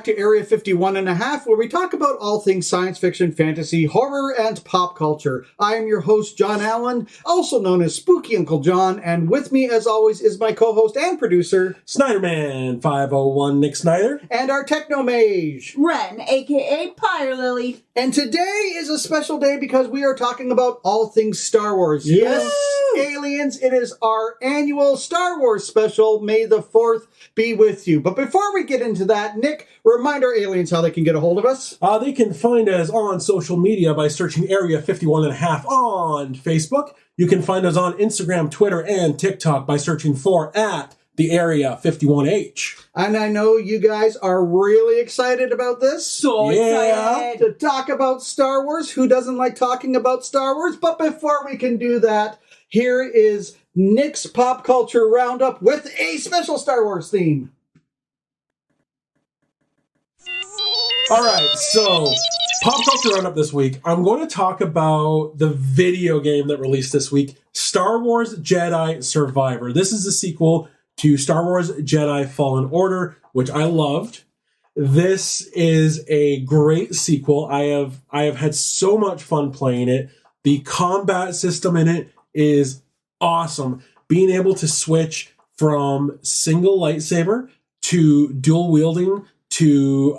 back to Area 51.5, where we talk about all things science fiction, fantasy, horror, and pop culture. I am your host, John Allen, also known as Spooky Uncle John, and with me, as always, is my co-host and producer, Snyderman 501 Nick Snyder. And our Technomage, Ren, a.k.a. Pyre Lily. And today is a special day because we are talking about all things Star Wars. Woo! Yes, aliens, it is our annual Star Wars special. May the 4th be with you. But before we get into that, Nick, remind our aliens how they can get a hold of us. They can find us on social media by searching Area 51.5 on Facebook. You can find us on Instagram, Twitter, and TikTok by searching for at the Area 51H. And I know you guys are really excited about this. So excited to talk about Star Wars. Who doesn't like talking about Star Wars? But before we can do that, here is Nick's Pop Culture Roundup with a special Star Wars theme. All right, so Pop Culture Roundup this week. I'm going to talk about the video game that released this week, Star Wars Jedi Survivor. This is a sequel to Star Wars Jedi Fallen Order, which I loved. This is a great sequel. I have had so much fun playing it. The combat system in it is awesome. Being able to switch from single lightsaber to dual wielding to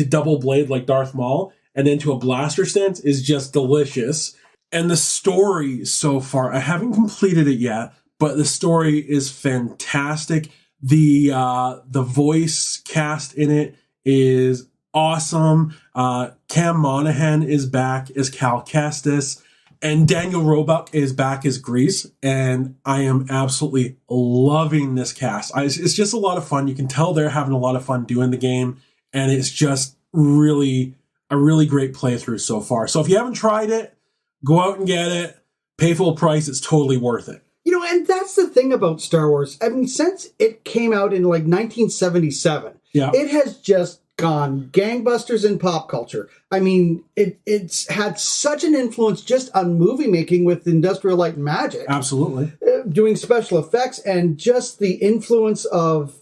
double blade like Darth Maul and then to a blaster stance is just delicious. And the story so far, I haven't completed it yet, but the story is fantastic. The voice cast in it is awesome. Cam Monaghan is back as Cal Kestis, and Daniel Roebuck is back as Grease, and I am absolutely loving this cast. It's just a lot of fun. You can tell they're having a lot of fun doing the game, and it's just really a really great playthrough so far. So if you haven't tried it, go out and get it. Pay full price. It's totally worth it. You know, and that's the thing about Star Wars. I mean, since it came out in like 1977, it has just gone gangbusters in pop culture. I mean, it's had such an influence just on movie making with Industrial Light and Magic. Absolutely. Doing special effects and just the influence of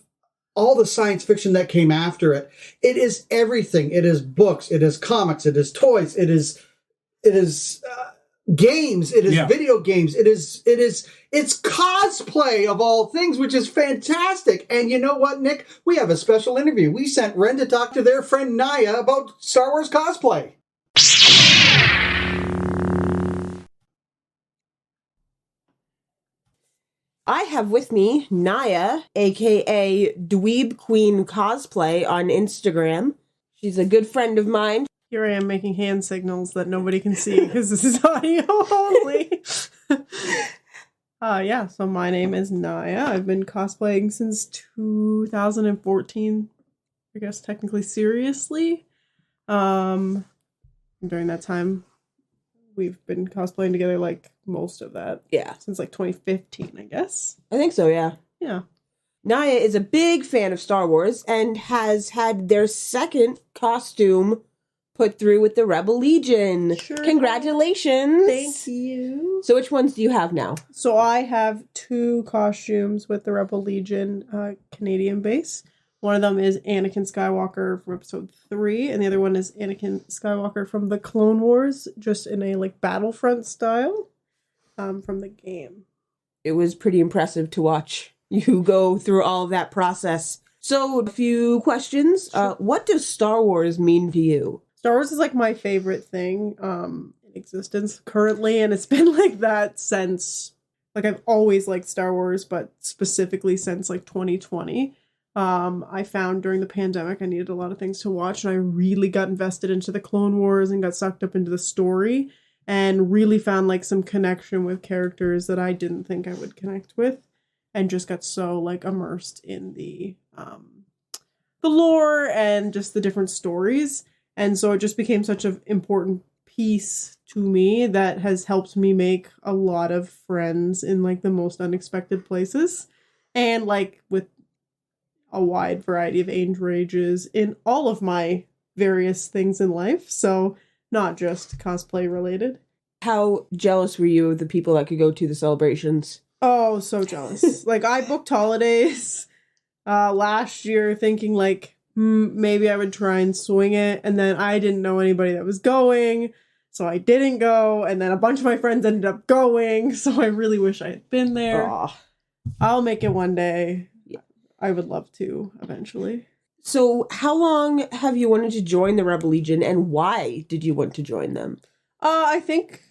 all the science fiction that came after it. It is everything. It is books. It is comics. It is toys. It is games. It is video games. It's cosplay of all things, which is fantastic. And you know what, Nick? We have a special interview. We sent Ren to talk to their friend Naya about Star Wars cosplay. I have with me Naya, a.k.a. DweebQueenCosplay on Instagram. She's a good friend of mine. Here I am making hand signals that nobody can see because this is audio only. So my name is Naya. I've been cosplaying since 2014. I guess technically seriously. During that time, we've been cosplaying together like most of that. Yeah. Since like 2015, I guess. I think so, yeah. Yeah. Naya is a big fan of Star Wars and has had their second costume put through with the Rebel Legion. Sure. Congratulations. Thank you. So which ones do you have now? So I have 2 costumes with the Rebel Legion Canadian base. One of them is Anakin Skywalker from episode 3, and the other one is Anakin Skywalker from the Clone Wars, just in a like Battlefront style from the game. It was pretty impressive to watch you go through all of that process. So a few questions. Sure. What does Star Wars mean to you? Star Wars is like my favorite thing in existence currently, and it's been like that since, like, I've always liked Star Wars, but specifically since like 2020. I found during the pandemic I needed a lot of things to watch, and I really got invested into the Clone Wars and got sucked up into the story and really found like some connection with characters that I didn't think I would connect with, and just got so like immersed in the lore and just the different stories. And so it just became such an important piece to me that has helped me make a lot of friends in like the most unexpected places, and like with a wide variety of age ranges in all of my various things in life. So not just cosplay related. How jealous were you of the people that could go to the celebrations? Oh, so jealous. Like, I booked holidays last year thinking like maybe I would try and swing it. And then I didn't know anybody that was going, so I didn't go. And then a bunch of my friends ended up going, so I really wish I had been there. Aw. I'll make it one day. Yeah. I would love to eventually. So how long have you wanted to join the Rebel Legion, and why did you want to join them? I think,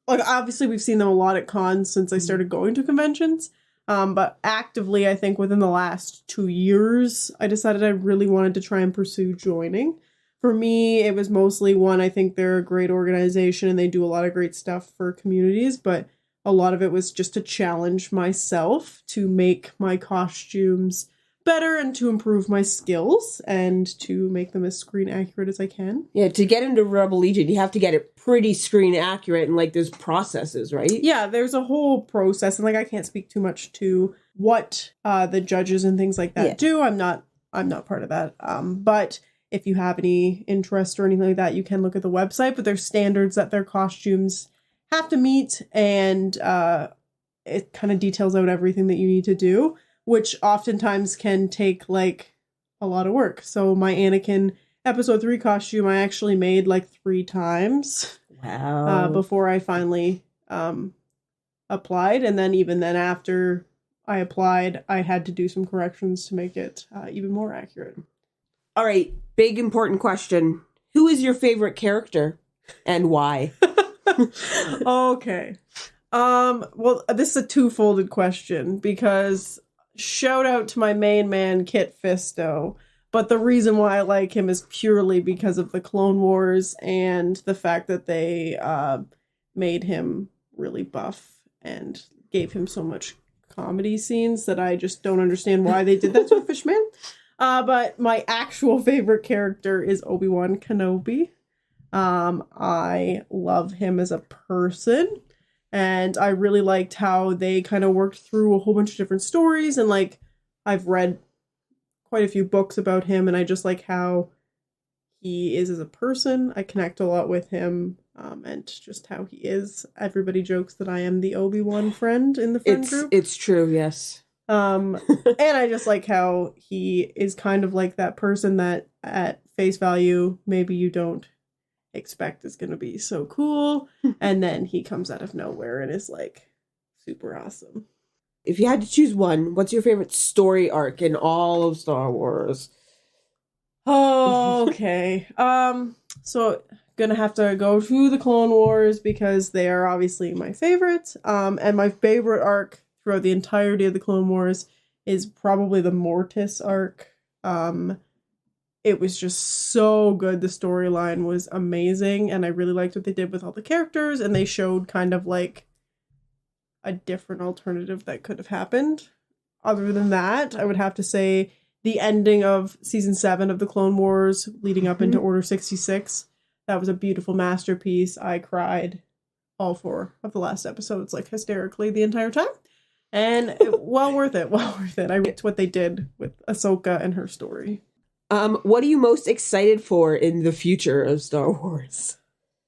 like, obviously we've seen them a lot at cons since I started going to conventions. But actively, I think within the last 2 years, I decided I really wanted to try and pursue joining. For me, it was mostly one, I think they're a great organization and they do a lot of great stuff for communities, but a lot of it was just to challenge myself to make my costumes better and to improve my skills and to make them as screen accurate as I can. Yeah, to get into Rebel Legion, you have to get it pretty screen accurate, and like there's processes, right? Yeah, there's a whole process, and like I can't speak too much to what the judges and things like that do. I'm not part of that. But if you have any interest or anything like that, you can look at the website. But there's standards that their costumes have to meet, and it kind of details out everything that you need to do, which oftentimes can take, like, a lot of work. So my Anakin Episode 3 costume I actually made, like, 3 times. Wow. Before I finally applied. And then even then after I applied, I had to do some corrections to make it even more accurate. All right, big important question. Who is your favorite character and why? Okay. Well, this is a two-folded question because shout out to my main man, Kit Fisto. But the reason why I like him is purely because of the Clone Wars and the fact that they made him really buff and gave him so much comedy scenes that I just don't understand why they did that to a fishman. But my actual favorite character is Obi-Wan Kenobi. I love him as a person. And I really liked how they kind of worked through a whole bunch of different stories. And, like, I've read quite a few books about him. And I just like how he is as a person. I connect a lot with him. And just how he is. Everybody jokes that I am the Obi-Wan friend in the friend group. It's true, yes. And I just like how he is kind of like that person that at face value, maybe you don't expect is going to be so cool, and then he comes out of nowhere and is like super awesome. If you had to choose one, what's your favorite story arc in all of Star Wars? Oh, okay. So gonna have to go to the Clone Wars because they are obviously my favorite. And my favorite arc throughout the entirety of the Clone Wars is probably the Mortis arc. It was just so good. The storyline was amazing, and I really liked what they did with all the characters, and they showed kind of like a different alternative that could have happened. Other than that, I would have to say the ending of Season 7 of the Clone Wars leading up into Order 66. That was a beautiful masterpiece. I cried all 4 of the last episodes, like, hysterically the entire time. And well worth it. I liked what they did with Ahsoka and her story. What are you most excited for in the future of Star Wars?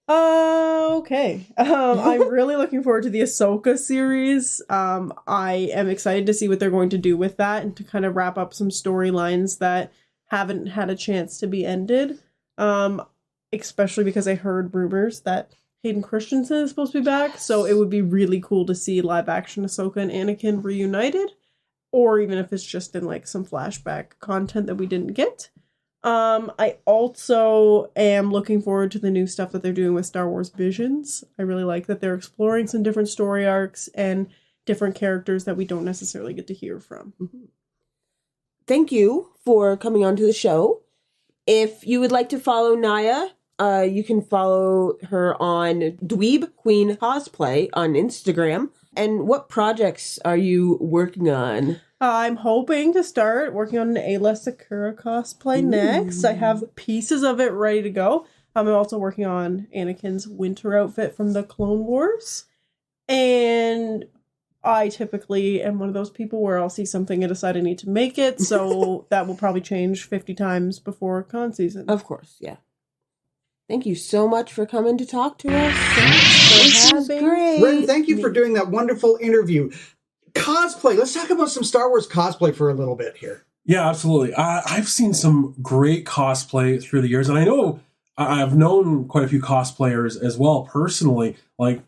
Okay. I'm really looking forward to the Ahsoka series. I am excited to see what they're going to do with that and to kind of wrap up some storylines that haven't had a chance to be ended. Especially because I heard rumors that Hayden Christensen is supposed to be back, so it would be really cool to see live action Ahsoka and Anakin reunited. Or even if it's just in like some flashback content that we didn't get. I also am looking forward to the new stuff that they're doing with Star Wars Visions. I really like that they're exploring some different story arcs and different characters that we don't necessarily get to hear from. Thank you for coming on to the show. If you would like to follow Naya, you can follow her on DweebQueenCosplay on Instagram. And what projects are you working on? I'm hoping to start working on an Ayla Sakura cosplay next. I have pieces of it ready to go. I'm also working on Anakin's winter outfit from the Clone Wars. And I typically am one of those people where I'll see something and decide I need to make it. So that will probably change 50 times before con season. Of course, yeah. Thank you so much for coming to talk to us. This was great. Ren, thank you for doing that wonderful interview. Cosplay. Let's talk about some Star Wars cosplay for a little bit here. Yeah, absolutely. I've seen some great cosplay through the years, and I know I've known quite a few cosplayers as well personally, like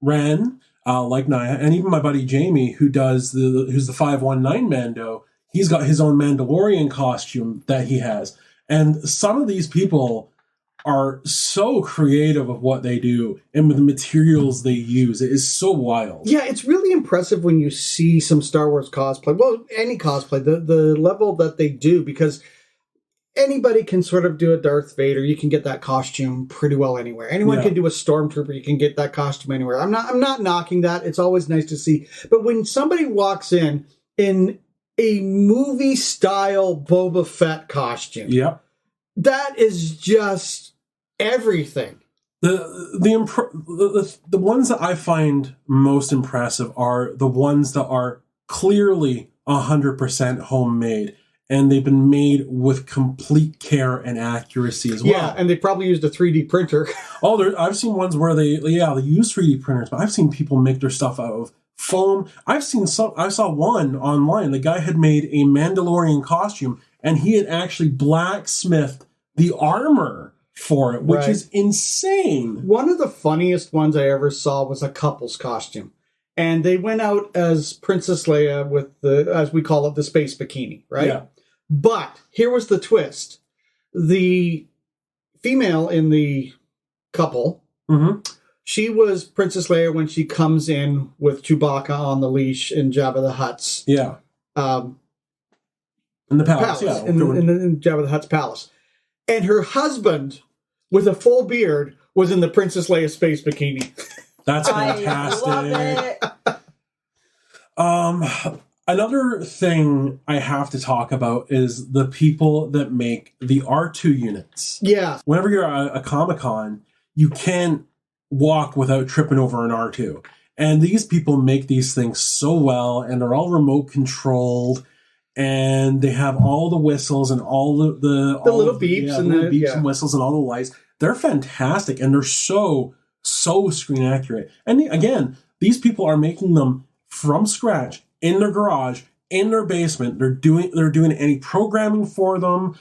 Ren, like Naya, and even my buddy Jamie, who's the 519 Mando. He's got his own Mandalorian costume that he has, and some of these people are so creative of what they do and with the materials they use. It is so wild. Yeah, it's really impressive when you see some Star Wars cosplay. Well, any cosplay, the level that they do, because anybody can sort of do a Darth Vader. You can get that costume pretty well anywhere. Anyone can do a Stormtrooper. You can get that costume anywhere. I'm not knocking that. It's always nice to see. But when somebody walks in a movie style Boba Fett costume, that is just everything. The ones that I find most impressive are the ones that are clearly 100% homemade, and they've been made with complete care and accuracy as well. Yeah, and they probably used a 3D printer. I've seen ones where they use 3D printers, but I've seen people make their stuff out of foam. I saw one online. The guy had made a Mandalorian costume, and he had actually blacksmithed the armor for it, which is insane. One of the funniest ones I ever saw was a couple's costume. And they went out as Princess Leia with as we call it, the space bikini, right? Yeah. But here was the twist. The female in the couple, she was Princess Leia when she comes in with Chewbacca on the leash in Jabba the Hutt's. Yeah. In the palace. Yeah. In Jabba the Hutt's palace. And her husband, with a full beard, was in the Princess Leia space bikini. That's fantastic. Another thing I have to talk about is the people that make the R2 units. Yeah. Whenever you're at a Comic-Con, you can't walk without tripping over an R2. And these people make these things so well, and they're all remote controlled. And they have all the whistles and all the little beeps and whistles and all the lights. They're fantastic, and they're so screen accurate. And again, these people are making them from scratch in their garage, in their basement. They're doing any programming for them,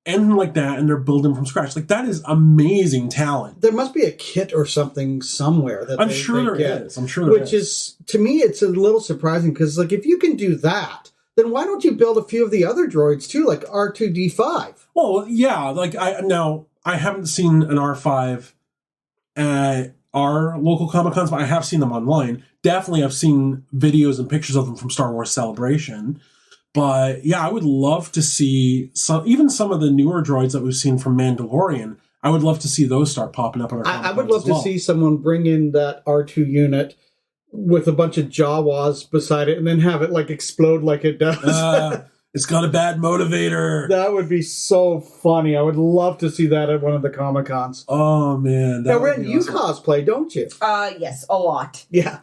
anything like that, and they're building from scratch. Like, that is amazing talent. There must be a kit or something somewhere that I'm sure there is. Which is, to me, it's a little surprising, because like, if you can do that, then why don't you build a few of the other droids too, like R2-D5? Well, yeah, like I haven't seen an R5 at our local Comic-Cons, but I have seen them online. Definitely, I've seen videos and pictures of them from Star Wars Celebration. But yeah, I would love to see some of the newer droids that we've seen from Mandalorian. I would love to see those start popping up on our Comic-Cons. I would love to see someone bring in that R2 unit with a bunch of Jawas beside it, and then have it like explode like it does. It's got a bad motivator. That would be so funny. I would love to see that at one of the Comic-Cons. Oh man! Now, Ren, you cosplay, don't you? Yes, a lot. Yeah.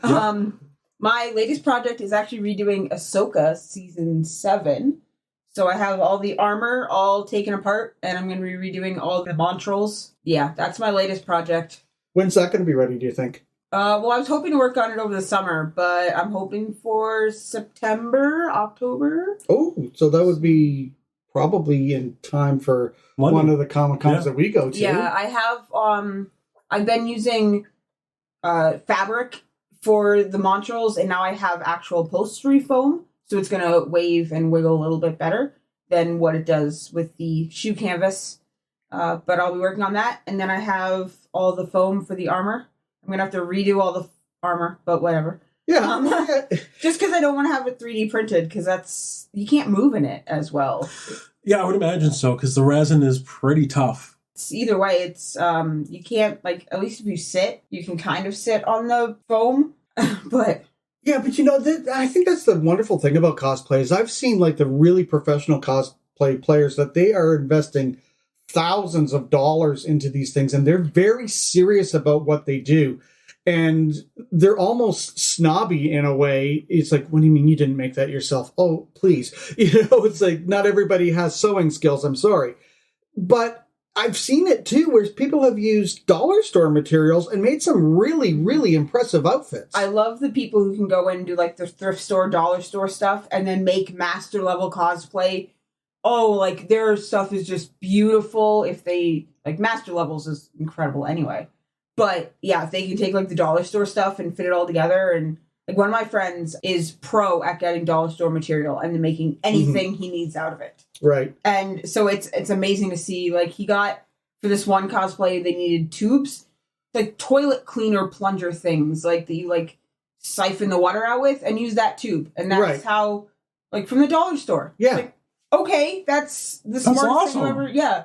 My latest project is actually redoing Ahsoka season 7. So I have all the armor all taken apart, and I'm going to be redoing all the Montrals. Yeah, that's my latest project. When's that going to be ready, do you think? Well, I was hoping to work on it over the summer, but I'm hoping for September, October. Oh, so that would be probably in time for one of the Comic-Cons that we go to. Yeah, I have, I've been using fabric for the Montrals, and now I have actual upholstery foam, so it's going to wave and wiggle a little bit better than what it does with the shoe canvas. But I'll be working on that, and then I have all the foam for the armor. I'm going to have to redo all the armor, but whatever. Yeah. Just because I don't want to have it 3D printed, because you can't move in it as well. Yeah, I would imagine so, because the resin is pretty tough. Either way, it's, you can't, like, at least if you sit, you can kind of sit on the foam, but... Yeah, but I think that's the wonderful thing about cosplay is I've seen, like, the really professional cosplay players that they are investing thousands of dollars into these things, and they're very serious about what they do, and they're almost snobby in a way. It's like, what do you mean you didn't make that yourself? Oh, please. It's like, not everybody has sewing skills, I'm sorry. But I've seen it too, where people have used dollar store materials and made some really, really impressive outfits. I love the people who can go in and do like the thrift store, dollar store stuff, and then make master level cosplay oh, like their stuff is just beautiful. If they like master levels is incredible anyway. But yeah, if they can take like the dollar store stuff and fit it all together, and like one of my friends is pro at getting dollar store material and making anything he needs out of it. Right. And so it's amazing to see. Like he got for this one cosplay, they needed tubes, like toilet cleaner plunger things, like that you like siphon the water out with and use that tube, and that's how like from the dollar store. Yeah. Like, okay, that's the smartest thing ever. Yeah.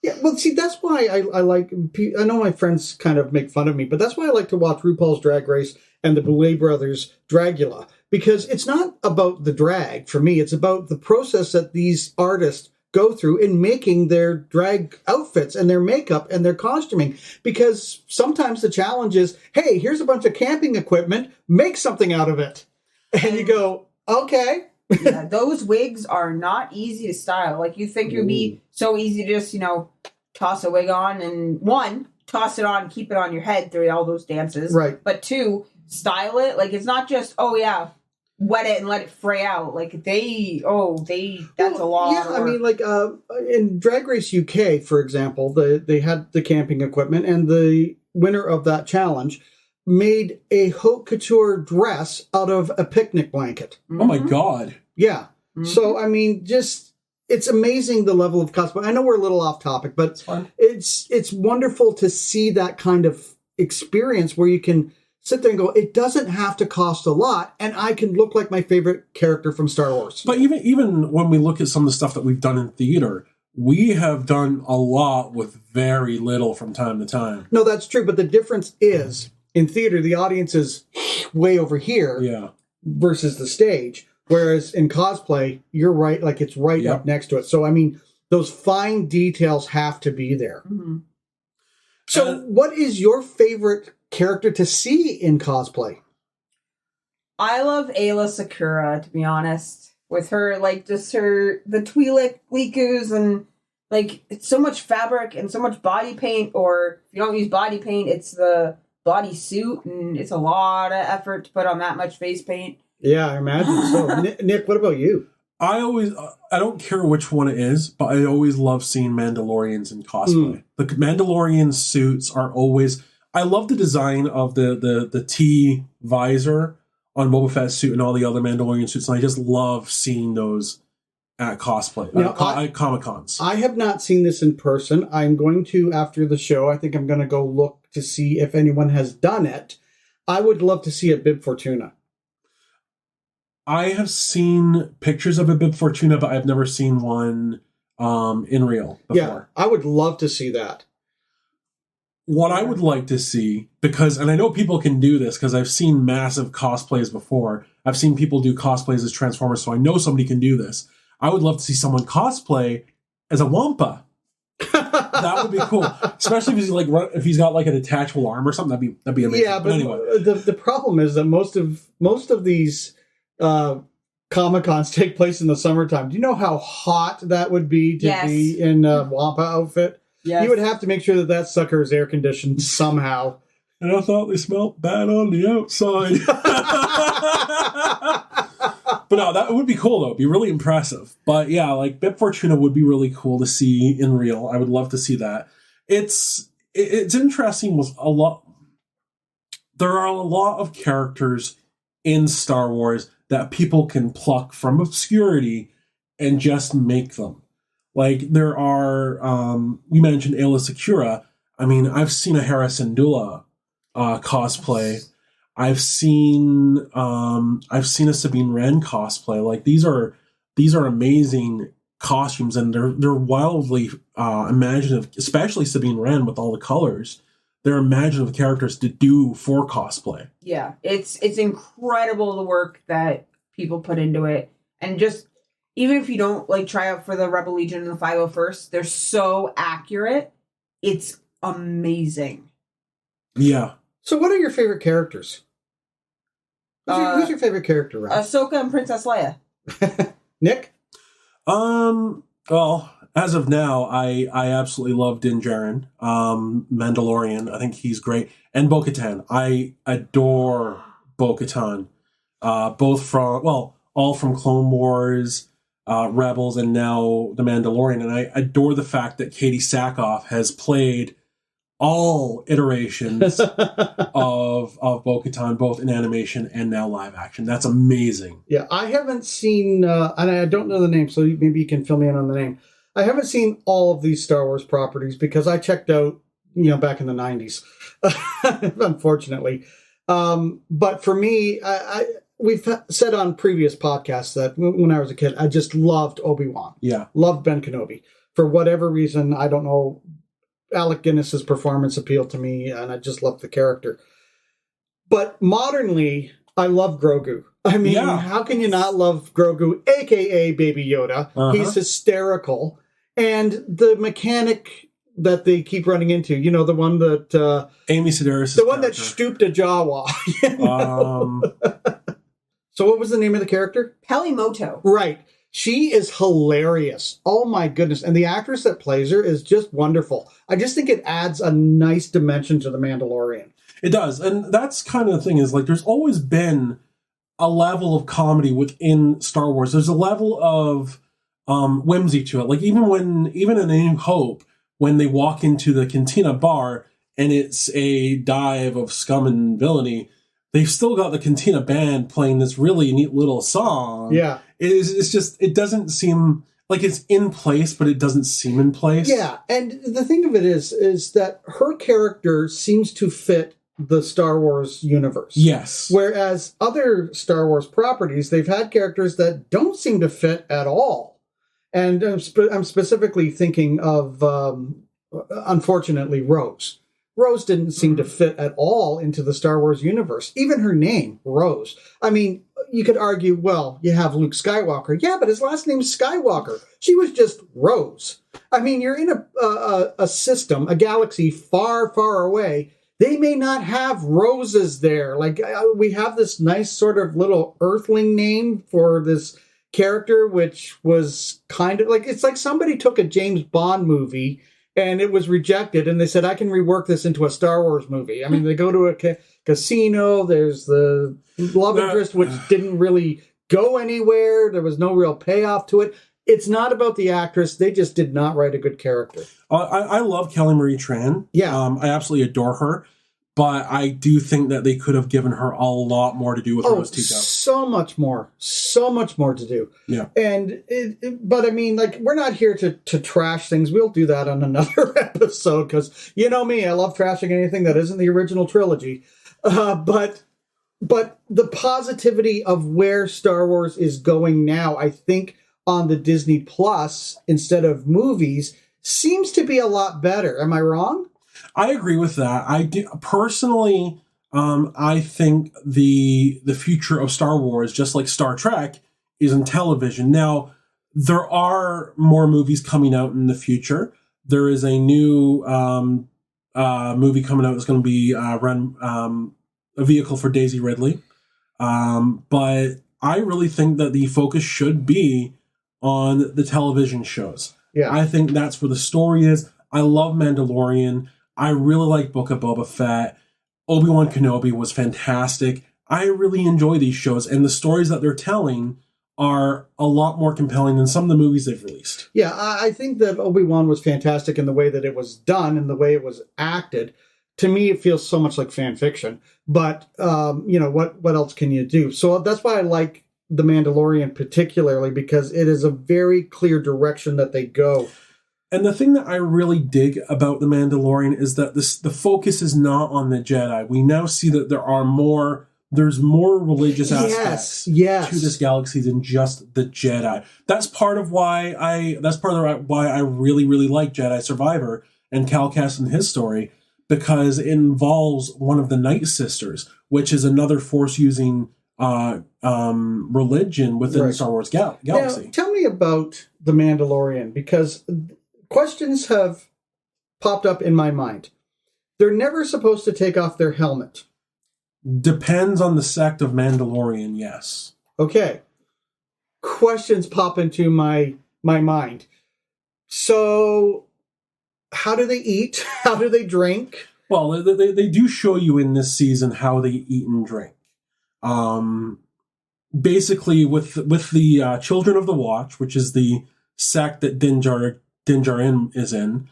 Yeah, well, see, that's why I like... I know my friends kind of make fun of me, but that's why I like to watch RuPaul's Drag Race and the Boulet Brothers Dragula, because it's not about the drag for me. It's about the process that these artists go through in making their drag outfits and their makeup and their costuming, because sometimes the challenge is, hey, here's a bunch of camping equipment, make something out of it. And you go, okay. Yeah, those wigs are not easy to style. Like you think it would be so easy to just, toss a wig on and one, toss it on, keep it on your head through all those dances. Right. But two, style it. Like it's not just, wet it and let it fray out. Like that's a lot. Yeah, I mean, like in Drag Race UK, for example, they had the camping equipment, and the winner of that challenge made a haute couture dress out of a picnic blanket. Oh my God. Yeah. So, I mean, it's amazing the level of cosplay. I know we're a little off topic, but it's wonderful to see that kind of experience where you can sit there and go, it doesn't have to cost a lot, and I can look like my favorite character from Star Wars. But even when we look at some of the stuff that we've done in theater, we have done a lot with very little from time to time. No, that's true, but the difference is, in theater, the audience is way over here versus the stage. Whereas in cosplay, you're right, like it's right up next to it. So, I mean, those fine details have to be there. Mm-hmm. So, what is your favorite character to see in cosplay? I love Ayla Sakura, to be honest. With her, like, just the Twi'lek likus and, like, it's so much fabric and so much body paint. Or if you don't use body paint, it's the body suit, and it's a lot of effort to put on that much face paint. Yeah, I imagine so. Nick, what about you? I don't care which one it is, but I always love seeing Mandalorians in cosplay. The Mandalorian suits are always... I love the design of the T visor on Boba Fett's suit and all the other Mandalorian suits, and I just love seeing those at cosplay, at Comic-Cons. I have not seen this in person. I'm going to, after the show, I think I'm going to go look to see if anyone has done it. I would love to see a Bib Fortuna. I have seen pictures of a Bib Fortuna, but I've never seen one in real before. Yeah, I would love to see that. What I would like to see, and I know people can do this because I've seen massive cosplays before. I've seen people do cosplays as Transformers, so I know somebody can do this. I would love to see someone cosplay as a Wampa. That would be cool, especially if he's got like an detachable arm or something. That'd be amazing. Yeah, but anyway, the problem is that most of these Comic-Cons take place in the summertime. Do you know how hot that would be to be in a Wampa outfit? Yes. You would have to make sure that sucker is air conditioned somehow. And I thought they smelled bad on the outside. But no, that would be cool, though. It'd be really impressive. But yeah, like Bib Fortuna would be really cool to see in real. I would love to see that. It's interesting with a lot. There are a lot of characters in Star Wars that people can pluck from obscurity and just make them. Like there are, you mentioned Ayla Sakura. I mean, I've seen a Hera Syndulla cosplay. I've seen a Sabine Wren cosplay. Like these are amazing costumes, and they're wildly imaginative, especially Sabine Wren with all the colors. They're imaginative characters to do for cosplay. Yeah, it's incredible the work that people put into it, and just even if you don't like try out for the Rebel Legion and the 501st, they're so accurate. It's amazing. Yeah. So, what are your favorite characters? Who's your favorite character, Ryan? Ahsoka and Princess Leia. Nick? Well, as of now, I absolutely love Din Djarin, Mandalorian. I think he's great. And Bo-Katan. I adore Bo-Katan. All from Clone Wars. Rebels and now The Mandalorian. And I adore the fact that Katie Sackhoff has played all iterations of Bo-Katan, both in animation and now live action. That's amazing. Yeah, I haven't seen, and I don't know the name, so maybe you can fill me in on the name. I haven't seen all of these Star Wars properties because I checked out, back in the 90s, unfortunately. But for me, we've said on previous podcasts that when I was a kid, I just loved Obi-Wan. Yeah. Loved Ben Kenobi. For whatever reason, I don't know, Alec Guinness's performance appealed to me, and I just loved the character. But modernly, I love Grogu. I mean, How can you not love Grogu, a.k.a. Baby Yoda? Uh-huh. He's hysterical. And the mechanic that they keep running into, the one that... Amy Sedaris' the one that stooped a Jawa. So what was the name of the character? Pelimoto. Right. She is hilarious. Oh, my goodness. And the actress that plays her is just wonderful. I just think it adds a nice dimension to The Mandalorian. It does. And that's kind of the thing is, there's always been a level of comedy within Star Wars. There's a level of whimsy to it. Even in A New Hope, when they walk into the Cantina bar and it's a dive of scum and villainy, they've still got the Cantina band playing this really neat little song. Yeah. It doesn't seem like it's in place, but it doesn't seem in place. Yeah. And the thing of it is that her character seems to fit the Star Wars universe. Yes. Whereas other Star Wars properties, they've had characters that don't seem to fit at all. And I'm specifically thinking of, unfortunately, Rose. Rose didn't seem to fit at all into the Star Wars universe. Even her name, Rose. I mean, you could argue, well, you have Luke Skywalker. Yeah, but his last name's Skywalker. She was just Rose. I mean, you're in a system, a galaxy far, far away. They may not have roses there. We have this nice sort of little earthling name for this character, which was kind of it's like somebody took a James Bond movie and it was rejected, and they said, I can rework this into a Star Wars movie. I mean, they go to a casino, there's the love interest, which didn't really go anywhere. There was no real payoff to it. It's not about the actress. They just did not write a good character. I love Kelly Marie Tran. Yeah. I absolutely adore her. But I do think that they could have given her a lot more to do with Rose Tico. So much more to do. Yeah. And but I mean, we're not here to trash things. We'll do that on another episode because you know me, I love trashing anything that isn't the original trilogy. But the positivity of where Star Wars is going now, I think on the Disney Plus instead of movies seems to be a lot better. Am I wrong? I agree with that. I do personally. I think the future of Star Wars, just like Star Trek, is in television. Now, there are more movies coming out in the future. There is a new movie coming out that's going to be a vehicle for Daisy Ridley. But I really think that the focus should be on the television shows. Yeah. I think that's where the story is. I love Mandalorian. I really like Book of Boba Fett. Obi-Wan Kenobi was fantastic. I really enjoy these shows, and the stories that they're telling are a lot more compelling than some of the movies they've released. Yeah, I think that Obi-Wan was fantastic in the way that it was done and the way it was acted. To me, it feels so much like fan fiction. But, what else can you do? So that's why I like The Mandalorian particularly, because it is a very clear direction that they go. And the thing that I really dig about The Mandalorian is that the focus is not on the Jedi. We now see that there's more religious aspects to this galaxy than just the Jedi. That's part of why I really, really like Jedi Survivor and Cal Kestis and his story, because it involves one of the Night Sisters, which is another Force-using religion within the Star Wars galaxy. Now, tell me about The Mandalorian, because questions have popped up in my mind. They're never supposed to take off their helmet. Depends on the sect of Mandalorian, yes. Okay. Questions pop into my mind. So, how do they eat? How do they drink? Well, they do show you in this season how they eat and drink. basically with the Children of the Watch, which is the sect that Din Djarin is in,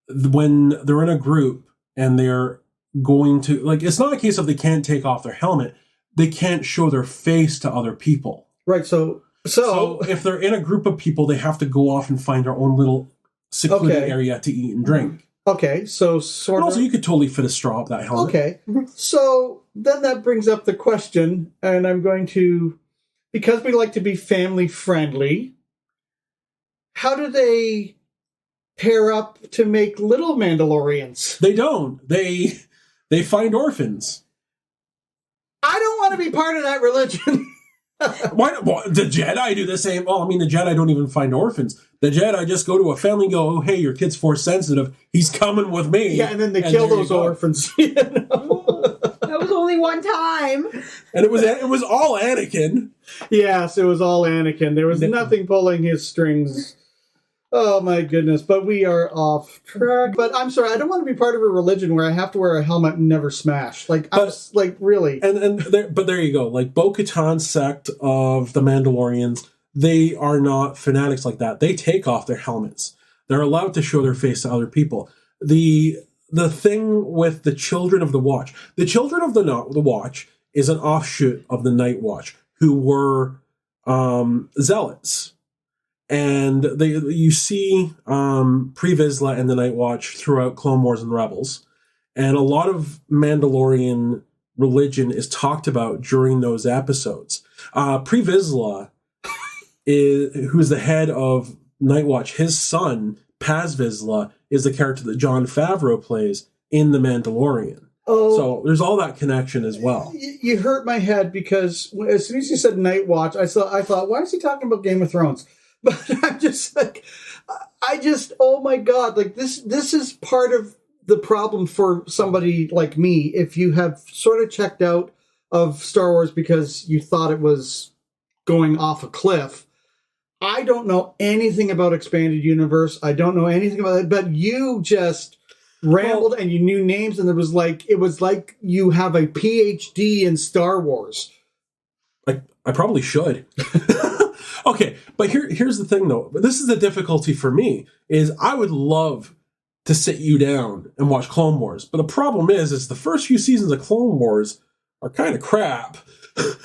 when they're in a group and they're going to, like, it's not a case of they can't take off their helmet, they can't show their face to other people. Right, so if they're in a group of people, they have to go off and find their own little secluded area to eat and drink. Okay, so sort and of... also, you could totally fit a straw up that helmet. Okay, so then that brings up the question, and I'm going to... Because we like to be family-friendly, how do they pair up to make little Mandalorians? They don't. They find orphans. I don't want to be part of that religion. Why? Well, the Jedi do the same. Well, I mean, the Jedi don't even find orphans. The Jedi just go to a family and go, "Oh, hey, your kid's force sensitive. He's coming with me." Yeah, and then they kill those orphans. You know? That was only one time. And it was all Anakin. Yes, it was all Anakin. There was nothing pulling his strings. Oh my goodness! But we are off track. But I'm sorry, I don't want to be part of a religion where I have to wear a helmet and never smash. Like, really. But there you go. Like Bo-Katan's sect of the Mandalorians, they are not fanatics like that. They take off their helmets. They're allowed to show their face to other people. The thing with the Children of the Watch, the Children of the Watch is an offshoot of the Night Watch, who were zealots. And you see Pre Vizsla and the Night Watch throughout Clone Wars and Rebels. And a lot of Mandalorian religion is talked about during those episodes. Pre Vizsla, who's the head of Night Watch, his son, Paz Vizsla, is the character that Jon Favreau plays in The Mandalorian. Oh, so there's all that connection as well. You hurt my head because as soon as you said Night Watch, I thought, why is he talking about Game of Thrones? But I'm just like, oh my God, like this is part of the problem for somebody like me. If you have sort of checked out of Star Wars because you thought it was going off a cliff, I don't know anything about Expanded Universe. I don't know anything about it, but you just rambled and you knew names, and it was like you have a PhD in Star Wars. I probably should. Okay, but here's the thing, though. This is the difficulty for me, is I would love to sit you down and watch Clone Wars. But the problem is the first few seasons of Clone Wars are kind of crap.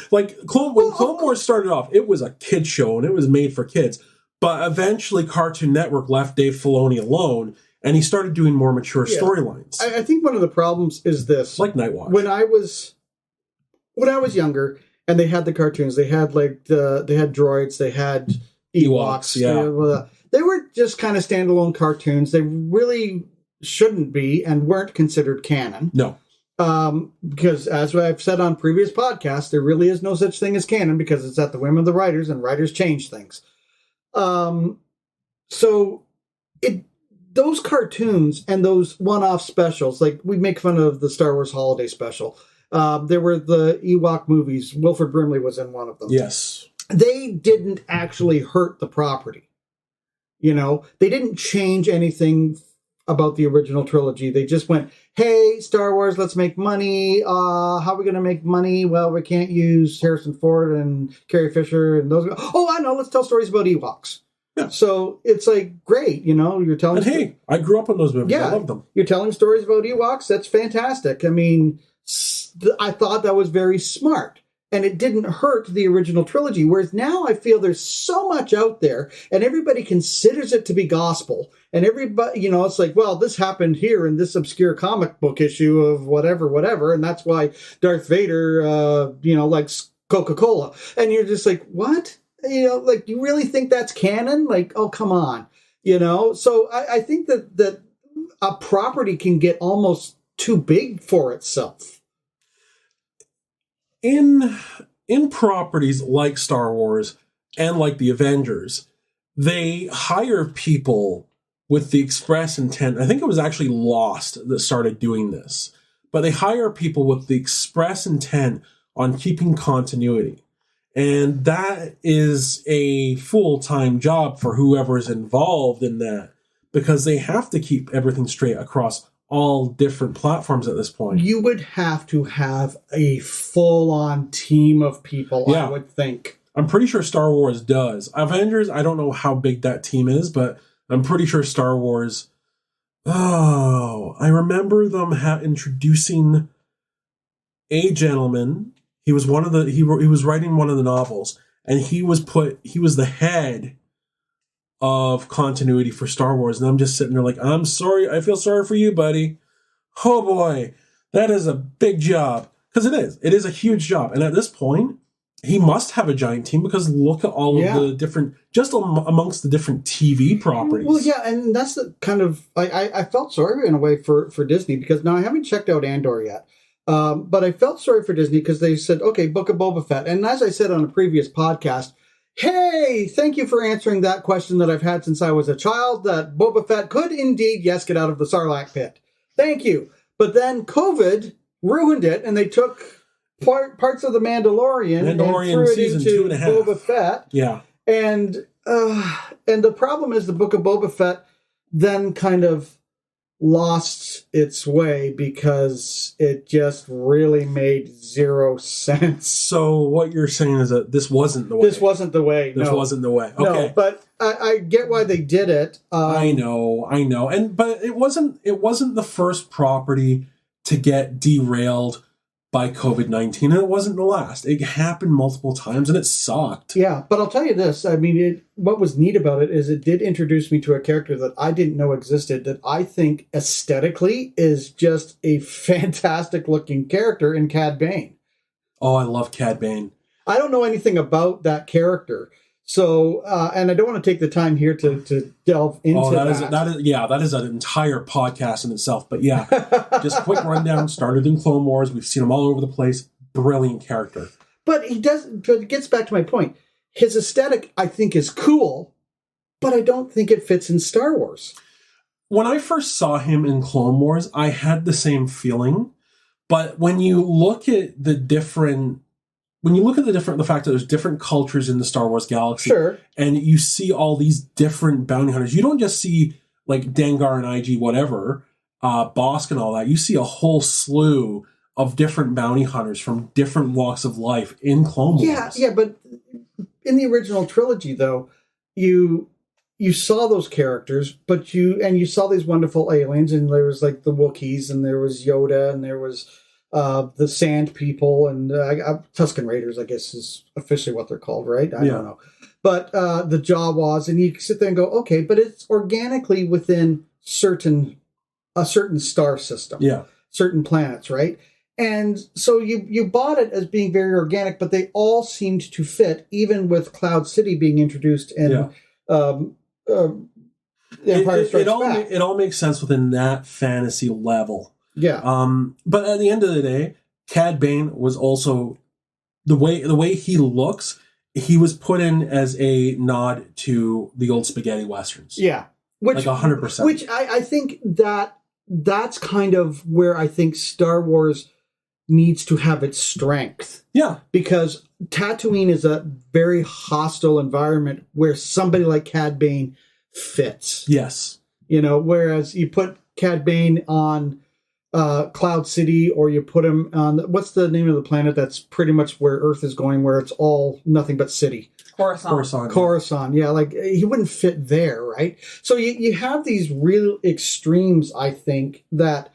Like, Clone Wars started off, it was a kid show, and it was made for kids. But eventually Cartoon Network left Dave Filoni alone, and he started doing more mature storylines. I think one of the problems is this. Like Night Watch. When I was younger... And they had the cartoons. They had they had droids. They had Ewoks. Yeah. They were just kind of standalone cartoons. They really shouldn't be and weren't considered canon. No. Because as I've said on previous podcasts, there really is no such thing as canon because it's at the whim of the writers, and writers change things. So those cartoons and those one-off specials, like we make fun of the Star Wars Holiday Special. There were the Ewok movies. Wilford Brimley was in one of them. Yes. They didn't actually hurt the property. You know, they didn't change anything about the original trilogy. They just went, hey, Star Wars, let's make money. How are we going to make money? Well, we can't use Harrison Ford and Carrie Fisher and those. Oh, I know. Let's tell stories about Ewoks. Yeah. So it's like, great, you know, you're telling... And hey, I grew up on those movies. Yeah, I love them. You're telling stories about Ewoks. That's fantastic. I mean... I thought that was very smart, and it didn't hurt the original trilogy. Whereas now I feel there's so much out there, and everybody considers it to be gospel. And everybody, you know, it's like, well, this happened here in this obscure comic book issue of whatever, and that's why Darth Vader, likes Coca-Cola. And you're just like, what? You know, like, you really think that's canon? Like, oh, come on. You know? So I think that a property can get almost too big for itself. In properties like Star Wars and like the Avengers, they hire people with the express intent. I think it was actually Lost that started doing this, but they hire people with the express intent on keeping continuity. And that is a full-time job for whoever is involved in that, because they have to keep everything straight across all different platforms at this point. You would have to have a full-on team of people, I would think. I'm pretty sure Star Wars does. Avengers, I don't know how big that team is, but I'm pretty sure Star Wars... Oh, I remember them introducing a gentleman. He was one of the... He was writing one of the novels, and he was the head of continuity for Star Wars, and I'm just sitting there like, I'm sorry, I feel sorry for you, buddy. Oh boy, that is a big job. Because it is a huge job. And at this point, he must have a giant team, because look at all of the different, just amongst the different TV properties. Well, yeah, and that's the kind of, I felt sorry in a way for Disney, because now I haven't checked out Andor yet. But I felt sorry for Disney because they said, okay, Book of Boba Fett. And as I said on a previous podcast, hey, thank you for answering that question that I've had since I was a child, that Boba Fett could indeed, yes, get out of the Sarlacc pit. Thank you. But then COVID ruined it, and they took parts of the Mandalorian and threw it season into 2.5. Boba Fett. Yeah. And the problem is the Book of Boba Fett then kind of lost its way because it just really made zero sense. So what you're saying is that this wasn't the way. This wasn't the way. This wasn't the way. Okay. No, but I get why they did it. I know. But it wasn't the first property to get derailed by COVID-19, and it wasn't the last. It happened multiple times, and it sucked. Yeah, but I'll tell you this. I mean, what was neat about it is it did introduce me to a character that I didn't know existed, that I think aesthetically is just a fantastic-looking character in Cad Bane. Oh, I love Cad Bane. I don't know anything about that character, so and I don't want to take the time here to delve into that is an entire podcast in itself. But yeah, just a quick rundown. Started in Clone Wars. We've seen him all over the place. Brilliant character. But it gets back to my point. His aesthetic, I think, is cool, but I don't think it fits in Star Wars. When I first saw him in Clone Wars, I had the same feeling. But when you look at the fact that there's different cultures in the Star Wars galaxy, sure, and you see all these different bounty hunters, you don't just see like Dengar and IG whatever, Bosk and all that. You see a whole slew of different bounty hunters from different walks of life in Clone Wars. Yeah, but in the original trilogy, though, you saw those characters, but you saw these wonderful aliens, and there was like the Wookiees, and there was Yoda, and there was the Sand People, and Tusken Raiders, I guess is officially what they're called, right? I don't know. But the Jawas, and you sit there and go, okay, but it's organically within a certain star system, certain planets, right? And so you bought it as being very organic, but they all seemed to fit, even with Cloud City being introduced in Empire Strikes Back. It all makes sense within that fantasy level. Yeah. But at the end of the day, Cad Bane was also the way he looks. He was put in as a nod to the old spaghetti westerns. Yeah, which 100%. Which I think that's kind of where I think Star Wars needs to have its strength. Yeah, because Tatooine is a very hostile environment where somebody like Cad Bane fits. Yes, whereas you put Cad Bane on Cloud City, or you put him on what's the name of the planet that's pretty much where Earth is going, where it's all nothing but city. Coruscant. Yeah, like he wouldn't fit there, right? So you have these real extremes, I think, that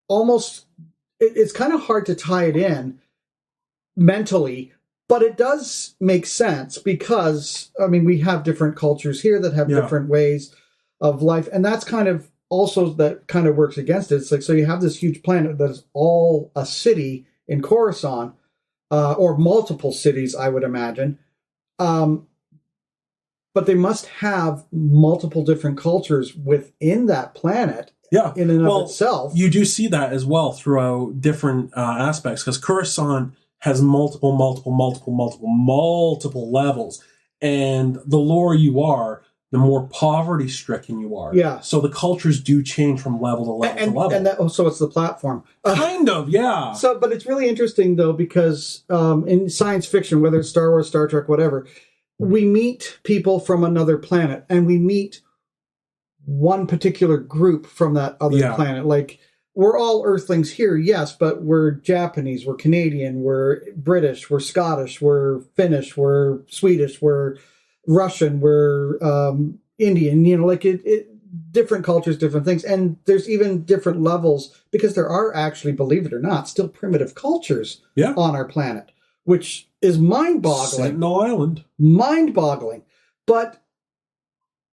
almost it's kind of hard to tie it in mentally, but it does make sense because, I mean, we have different cultures here that have different ways of life, and that's kind of also that kind of works against it. It's like, so you have this huge planet that is all a city in Coruscant, or multiple cities, I would imagine. But they must have multiple different cultures within that planet. Yeah, in and of itself. You do see that as well throughout different aspects, because Coruscant has multiple levels, and the lower you are, the more poverty-stricken you are. Yeah. So the cultures do change from level to level to level. And that also it's the platform. Kind of, yeah. So, but it's really interesting, though, because in science fiction, whether it's Star Wars, Star Trek, whatever, we meet people from another planet, and we meet one particular group from that other planet. Like we're all Earthlings here, yes, but we're Japanese, we're Canadian, we're British, we're Scottish, we're Finnish, we're Swedish, we're Russian, we're Indian, like different cultures, different things. And there's even different levels because there are actually, believe it or not, still primitive cultures on our planet, which is mind-boggling. Sentinel Island. Mind-boggling. But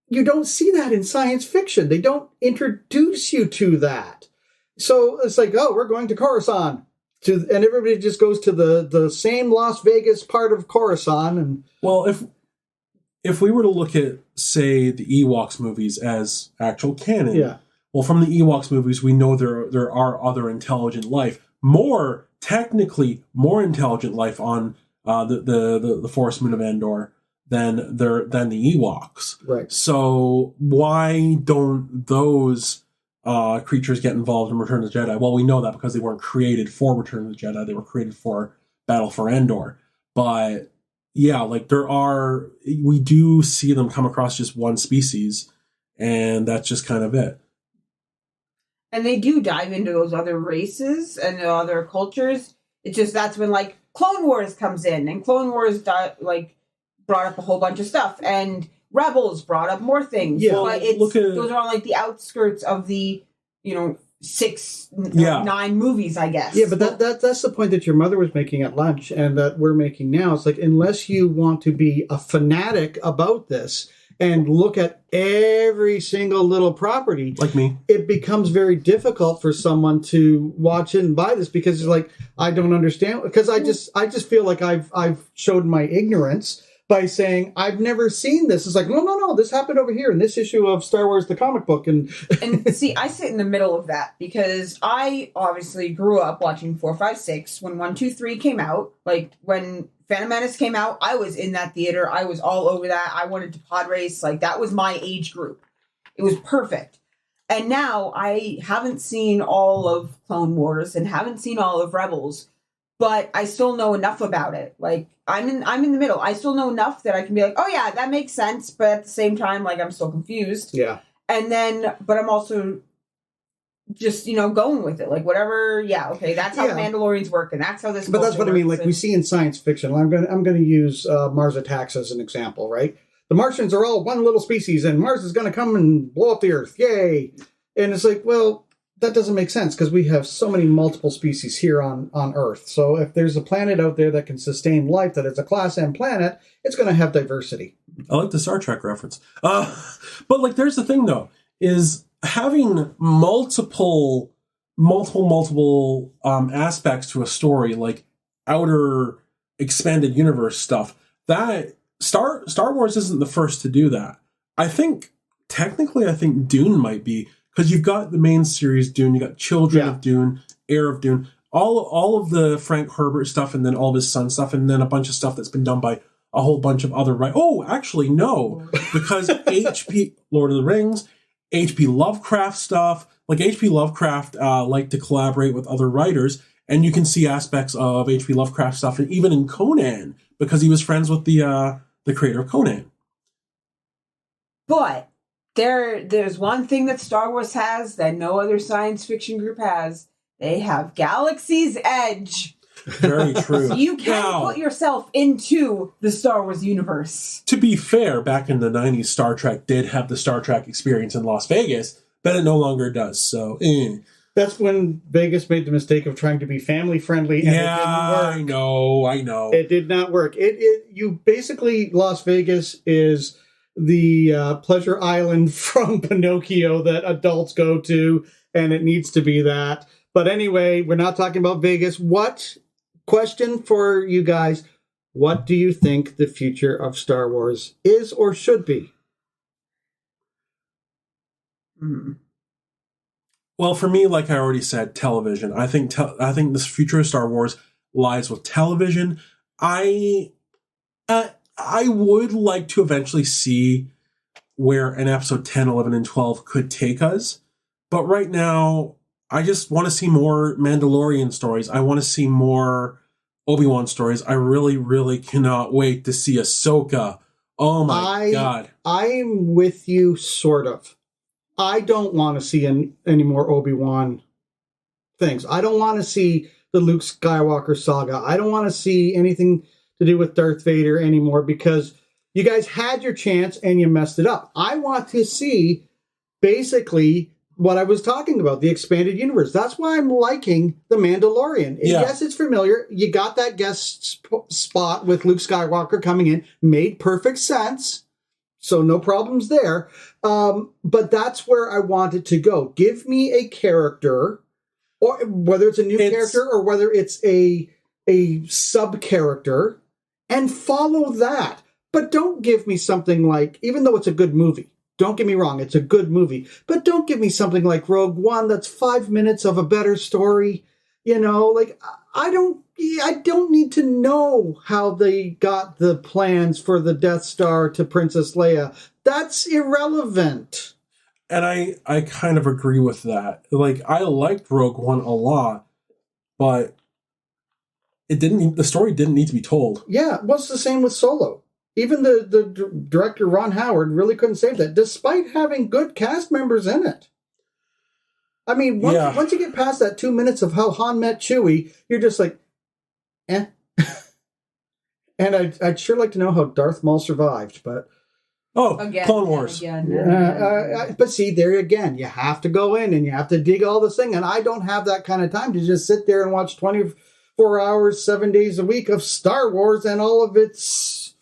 you don't see that in science fiction. They don't introduce you to that. So it's like, oh, we're going to Coruscant. And everybody just goes to the same Las Vegas part of Coruscant. And well, if we were to look at, say, the Ewoks movies as actual canon, well, from the Ewoks movies, we know there are other intelligent life, technically more intelligent life on the forest moon of Endor than the Ewoks. Right. So why don't those creatures get involved in Return of the Jedi? Well, we know that because they weren't created for Return of the Jedi; they were created for Battle for Endor. But yeah, like we do see them come across just one species, and that's just kind of it. And they do dive into those other races and the other cultures. It's just that's when like Clone Wars comes in, and Clone Wars brought up a whole bunch of stuff, and Rebels brought up more things. Yeah, but those are on like the outskirts of the 9 movies, I guess. Yeah, but that's the point that your mother was making at lunch, and that we're making now. It's like, unless you want to be a fanatic about this and look at every single little property, like me, it becomes very difficult for someone to watch it and buy this, because it's like, I don't understand, because I just feel like I've showed my ignorance by saying I've never seen this. It's like, no, this happened over here in this issue of Star Wars the comic book. And see, I sit in the middle of that, because I obviously grew up watching 4, 5, 6 when 1, 2, 3 came out. Like when Phantom Menace came out, I was in that theater. I was all over that. I wanted to pod race. Like, that was my age group. It was perfect. And now I haven't seen all of Clone Wars and haven't seen all of Rebels, but I still know enough about it. Like, I'm in the middle. I still know enough that I can be like, oh yeah, that makes sense. But at the same time, like, I'm still confused. Yeah. And then, but I'm also just, going with it. Like, whatever. Yeah. Okay. That's how the Mandalorians work. And that's how this. But that's what I mean. Like, we see in science fiction. I'm going to use Mars Attacks as an example, right? The Martians are all one little species, and Mars is going to come and blow up the Earth. Yay. And it's like, well, that doesn't make sense, because we have so many multiple species here on Earth. So if there's a planet out there that can sustain life, that is a Class M planet, it's going to have diversity. I like the Star Trek reference. But like, there's the thing though, is having multiple aspects to a story, like outer expanded universe stuff. That Star Wars isn't the first to do that. I think Dune might be. Because you've got the main series Dune, you got Children of Dune, Heir of Dune, all of the Frank Herbert stuff, and then all of his son stuff, and then a bunch of stuff that's been done by a whole bunch of other actually no, because Lord of the Rings, H.P. Lovecraft stuff, like H.P. Lovecraft liked to collaborate with other writers, and you can see aspects of H.P. Lovecraft stuff, even in Conan, because he was friends with the creator of Conan. But there's one thing that Star Wars has that no other science fiction group has. They have Galaxy's Edge. Very true. So you can put yourself into the Star Wars universe. To be fair, back in the 90s, Star Trek did have the Star Trek experience in Las Vegas, but it no longer does. So, That's when Vegas made the mistake of trying to be family friendly. And it didn't work. I know. It did not work. You basically, Las Vegas is the pleasure island from Pinocchio that adults go to, and it needs to be that. But anyway, we're not talking about Vegas. Question for you guys, what do you think the future of Star Wars is or should be? Well, for me, like I already said, television. I think this future of Star Wars lies with television. I would like to eventually see where an episode 10, 11, and 12 could take us. But right now, I just want to see more Mandalorian stories. I want to see more Obi-Wan stories. I really, really cannot wait to see Ahsoka. Oh my God. I'm with you, sort of. I don't want to see any more Obi-Wan things. I don't want to see the Luke Skywalker saga. I don't want to see anything to do with Darth Vader anymore because you guys had your chance and you messed it up. I want to see basically what I was talking about, the expanded universe. That's why I'm liking The Mandalorian. Yeah. Yes, it's familiar. You got that guest spot with Luke Skywalker coming in. Made perfect sense. So no problems there. But that's where I want it to go. Give me a character, or whether it's a new character or whether it's a sub-character, and follow that. But don't give me something like, even though it's a good movie, don't get me wrong, it's a good movie, but don't give me something like Rogue One that's 5 minutes of a better story. You know, like, I don't need to know how they got the plans for the Death Star to Princess Leia. That's irrelevant. And I kind of agree with that. Like, I liked Rogue One a lot, but the story didn't need to be told. Yeah, well, it's the same with Solo. Even the director, Ron Howard, really couldn't save that, despite having good cast members in it. I mean, once you get past that 2 minutes of how Han met Chewie, you're just like, eh. And I'd sure like to know how Darth Maul survived, but... Clone Wars. But see, there again, you have to go in and you have to dig all this thing, and I don't have that kind of time to just sit there and watch 24 hours, 7 days a week of Star Wars and all of its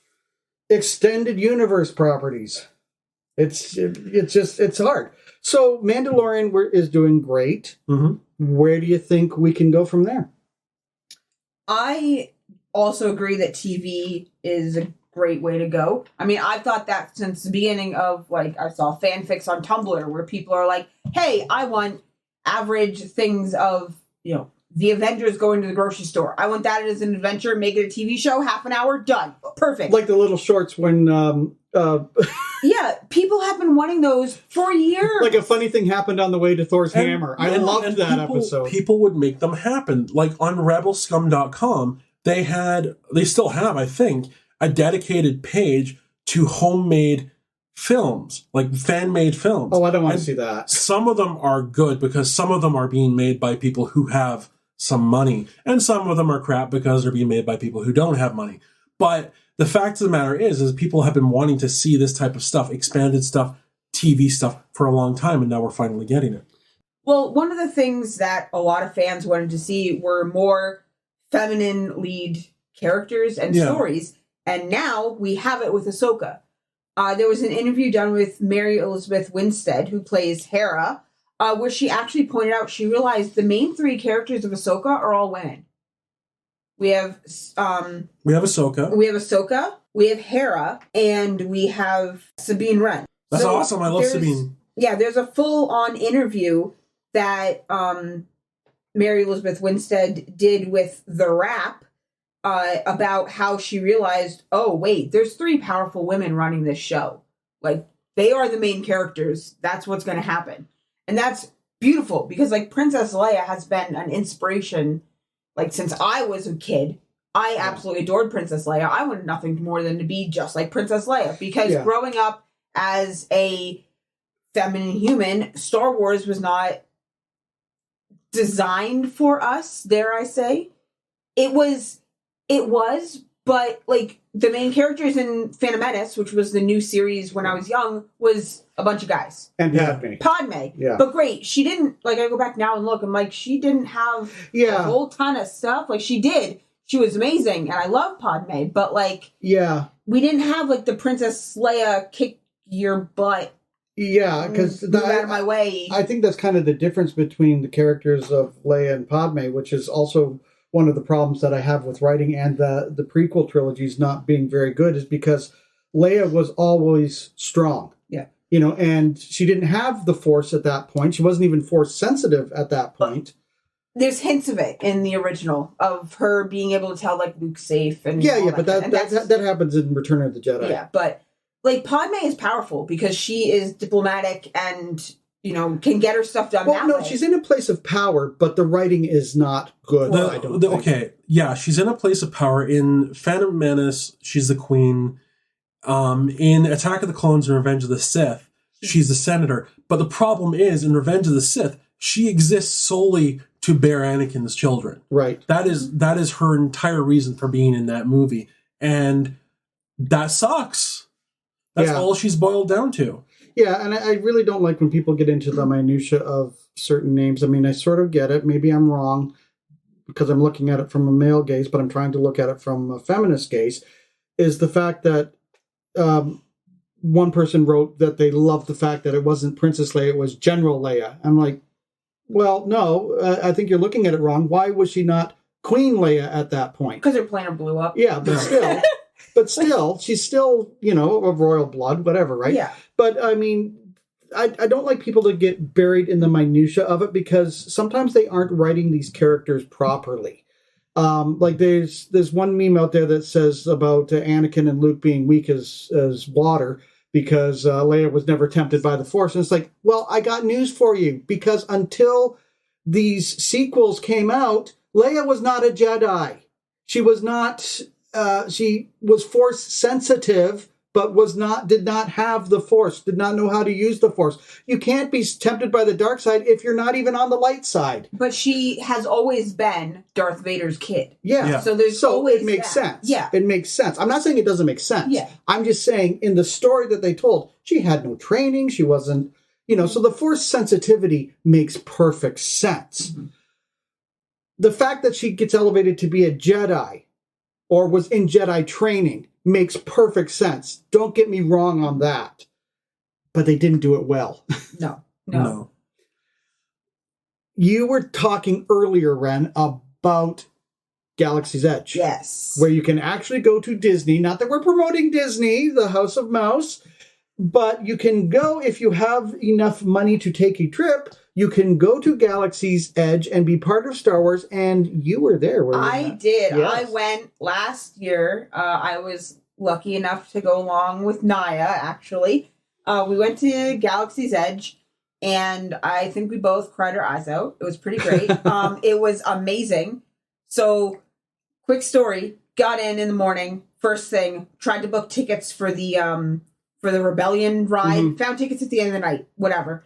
extended universe properties. It's hard. So Mandalorian is doing great. Mm-hmm. Where do you think we can go from there? I also agree that TV is a great way to go. I mean, I've thought that since the beginning of, like, I saw fanfics on Tumblr where people are like, hey, I want average things of, you know, the Avengers going to the grocery store. I want that as an adventure, make it a TV show, half an hour, done. Perfect. Like the little shorts when... yeah, people have been wanting those for years. Like a funny thing happened on the way to Thor's hammer. I loved that episode. People would make them happen. Like on rebelscum.com, they still have, I think, a dedicated page to homemade films, like fan-made films. Oh, I don't want to see that. Some of them are good because some of them are being made by people who have some money, and some of them are crap because they're being made by people who don't have money. But the fact of the matter is people have been wanting to see this type of stuff, expanded stuff, TV stuff, for a long time, and now we're finally getting it. Well, one of the things that a lot of fans wanted to see were more feminine lead characters and stories, and now we have it with Ahsoka. There was an interview done with Mary Elizabeth Winstead, who plays Hera, where she actually pointed out she realized the main three characters of Ahsoka are all women. We have Ahsoka. We have Ahsoka. We have Hera, and we have Sabine Wren. That's awesome. I love Sabine. Yeah, there's a full-on interview that Mary Elizabeth Winstead did with The Wrap about how she realized, oh, wait, there's three powerful women running this show. Like, they are the main characters. That's what's going to happen. And that's beautiful because, like, Princess Leia has been an inspiration, like, since I was a kid. I absolutely adored Princess Leia. I wanted nothing more than to be just like Princess Leia because growing up as a feminine human, Star Wars was not designed for us, dare I say. It was, but, like, the main characters in Phantom Menace, which was the new series when I was young, was a bunch of guys. And Padme. Yeah. But great, she didn't, like, I go back now and look, I'm like, she didn't have a whole ton of stuff. Like, she did. She was amazing, and I love Padme, but, like... Yeah. We didn't have, like, the Princess Leia kick your butt. Yeah, because... out of my way. I think that's kind of the difference between the characters of Leia and Padme, which is also... one of the problems that I have with writing and the prequel trilogies not being very good is because Leia was always strong. Yeah. You know, and she didn't have the Force at that point. She wasn't even Force sensitive at that point. There's hints of it in the original of her being able to tell, like, Luke's safe and but that happens in Return of the Jedi. Yeah, but, like, Padme is powerful because she is diplomatic and... you know, can get her stuff done that way. She's in a place of power, but the writing is not good, I don't think. Okay, yeah, she's in a place of power. In Phantom Menace, she's the queen. In Attack of the Clones and Revenge of the Sith, she's the senator. But the problem is, in Revenge of the Sith, she exists solely to bear Anakin's children. Right. That is her entire reason for being in that movie. And that sucks. That's all she's boiled down to. Yeah, and I really don't like when people get into the minutia of certain names. I mean, I sort of get it. Maybe I'm wrong because I'm looking at it from a male gaze, but I'm trying to look at it from a feminist gaze, is the fact that one person wrote that they loved the fact that it wasn't Princess Leia, it was General Leia. I'm like, well, no, I think you're looking at it wrong. Why was she not Queen Leia at that point? Because her planet blew up. Yeah, but still, she's still, of royal blood, whatever, right? Yeah. But I mean, I don't like people to get buried in the minutia of it because sometimes they aren't writing these characters properly. Like there's one meme out there that says about Anakin and Luke being weak as water because Leia was never tempted by the Force. And it's like, well, I got news for you, because until these sequels came out, Leia was not a Jedi. She was not. She was Force sensitive, but did not have the Force, did not know how to use the Force. You can't be tempted by the dark side if you're not even on the light side. But she has always been Darth Vader's kid. Yeah. So always it makes sense. Yeah. It makes sense. I'm not saying it doesn't make sense. Yeah. I'm just saying in the story that they told, she had no training. She wasn't, so the Force sensitivity makes perfect sense. Mm-hmm. The fact that she gets elevated to be a Jedi or was in Jedi training makes perfect sense. Don't get me wrong on that. But they didn't do it well. No. You were talking earlier, Ren, about Galaxy's Edge. Yes. Where you can actually go to Disney. Not that we're promoting Disney, the House of Mouse, but you can go if you have enough money to take a trip. You can go to Galaxy's Edge and be part of Star Wars, and you were there. I did. Yes. I went last year. I was lucky enough to go along with Naya, actually. We went to Galaxy's Edge, and I think we both cried our eyes out. It was pretty great. It was amazing. So, quick story. Got in the morning. First thing, tried to book tickets for the Rebellion ride. Mm-hmm. Found tickets at the end of the night. Whatever.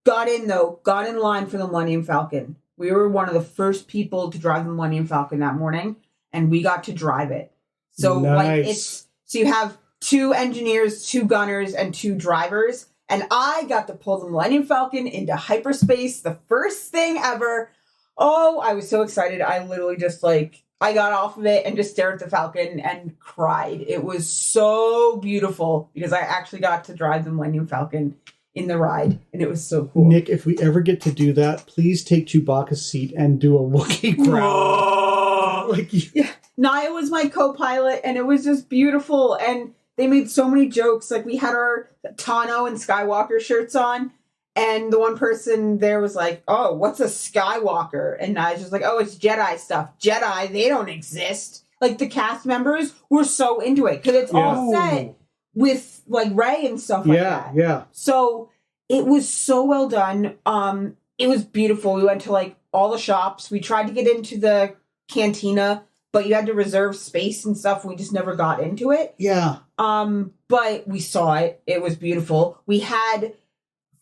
Got in line for the Millennium Falcon. We were one of the first people to drive the Millennium Falcon that morning, and we got to drive it. So nice. So you have 2 engineers, 2 gunners, and 2 drivers, and I got to pull the Millennium Falcon into hyperspace, the first thing ever. Oh, I was so excited. I literally just I got off of it and just stared at the Falcon and cried. It was so beautiful because I actually got to drive the Millennium Falcon in the ride, and it was so cool. Nick, if we ever get to do that, please take Chewbacca's seat and do a Wookiee growl. Yeah. Naya was my co-pilot, and it was just beautiful, and they made so many jokes. We had our Tano and Skywalker shirts on, and the one person there was like, oh, what's a Skywalker? And Naya's just like, oh, it's Jedi stuff. Jedi, they don't exist. The cast members were so into it, because it's all set with Rey and stuff like that. Yeah. So it was so well done. It was beautiful. We went to all the shops. We tried to get into the cantina, but you had to reserve space and stuff. We just never got into it. Yeah. But we saw it. It was beautiful. We had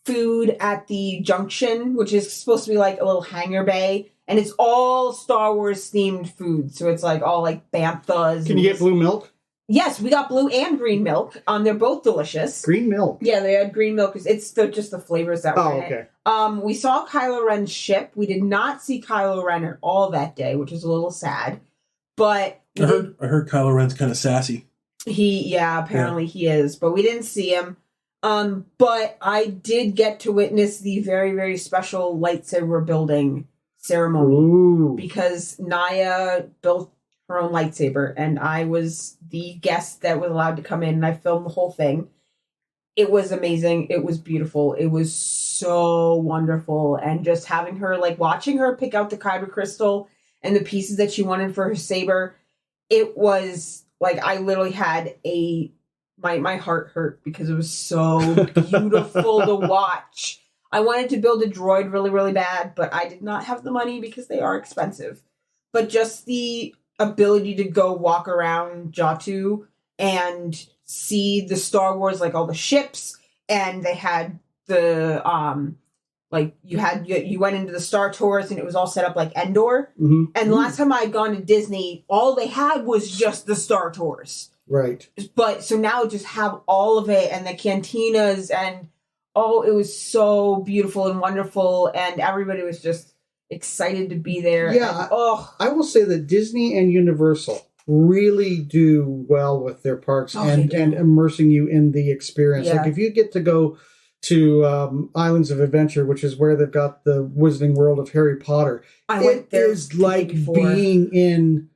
food at the junction, which is supposed to be a little hangar bay, and it's all Star Wars themed food. So it's all banthas. Can you get blue milk? Yes, we got blue and green milk. They're both delicious. Green milk? Yeah, they had green milk. It's just the flavors that were in okay. it. We saw Kylo Ren's ship. We did not see Kylo Ren at all that day, which is a little sad. But I heard Kylo Ren's kind of sassy. Apparently he is. But we didn't see him. But I did get to witness the very, very special lightsaber building ceremony. Ooh. Because Naya built her own lightsaber, and I was the guest that was allowed to come in, and I filmed the whole thing. It was amazing. It was beautiful. It was so wonderful. And just having her, watching her pick out the kyber crystal and the pieces that she wanted for her saber, it was, I literally had my heart hurt because it was so beautiful to watch. I wanted to build a droid really, really bad, but I did not have the money because they are expensive. But just the ability to go walk around Jatu and see the Star Wars, all the ships, and they had the like you went into the Star Tours and it was all set up like Endor. Mm-hmm. And the last time I had gone to Disney, all they had was just the Star Tours. Right. But so now just have all of it and the cantinas and it was so beautiful and wonderful and everybody was just excited to be there. Yeah. And, I will say that Disney and Universal really do well with their parks and immersing you in the experience. Yeah. Like if you get to go to Islands of Adventure, which is where they've got the Wizarding World of Harry Potter, it is like being in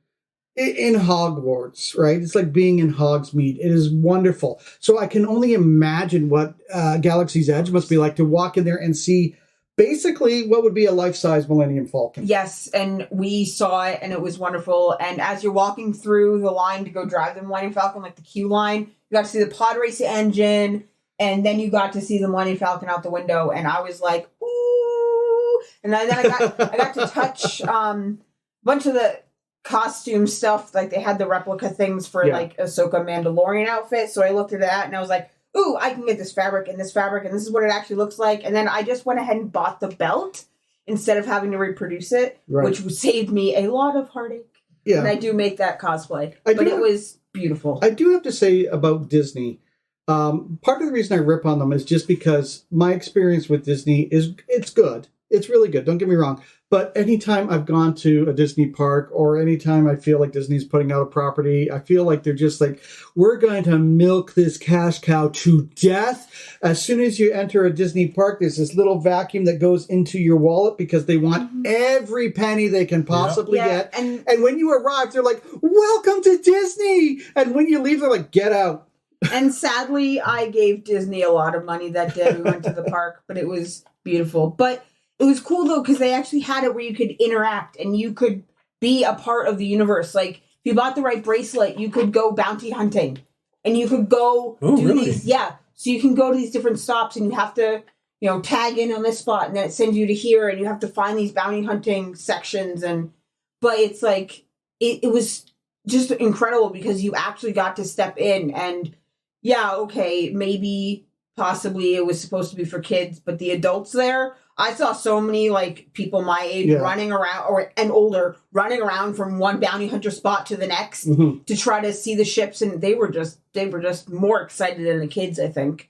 Hogwarts, right? It's like being in Hogsmeade. It is wonderful. So I can only imagine what Galaxy's Edge must be like to walk in there and see basically what would be a life-size Millennium Falcon. Yes, and we saw it, and it was wonderful. And as you're walking through the line to go drive the Millennium Falcon, like the queue line, you got to see the pod race engine, and then you got to see the Millennium Falcon out the window, and I was like, ooh! And then I got to touch a bunch of the costume stuff. Like they had the replica things for like Ahsoka Mandalorian outfit. So I looked at that, and I was like, ooh, I can get this fabric, and this is what it actually looks like. And then I just went ahead and bought the belt instead of having to reproduce it, which saved me a lot of heartache. Yeah. And I do make that cosplay. But it was beautiful. I do have to say about Disney, part of the reason I rip on them is just because my experience with Disney it's good. It's really good. Don't get me wrong. But anytime I've gone to a Disney park or anytime I feel like Disney's putting out a property, I feel like they're just like, we're going to milk this cash cow to death. As soon as you enter a Disney park, there's this little vacuum that goes into your wallet because they want every penny they can possibly get. And when you arrive, they're like, welcome to Disney. And when you leave, they're like, get out. And sadly, I gave Disney a lot of money that day. We went to the park, but it was beautiful. But it was cool, though, because they actually had it where you could interact and you could be a part of the universe. Like, if you bought the right bracelet, you could go bounty hunting. And you could go these. Yeah. So you can go to these different stops and you have to, tag in on this spot. And then it sends you to here. And you have to find these bounty hunting sections. But it's like, it was just incredible because you actually got to step in. And, maybe possibly it was supposed to be for kids. But the adults there... I saw so many people my age running around and older running around from one bounty hunter spot to the next to try to see the ships, and they were just more excited than the kids, I think.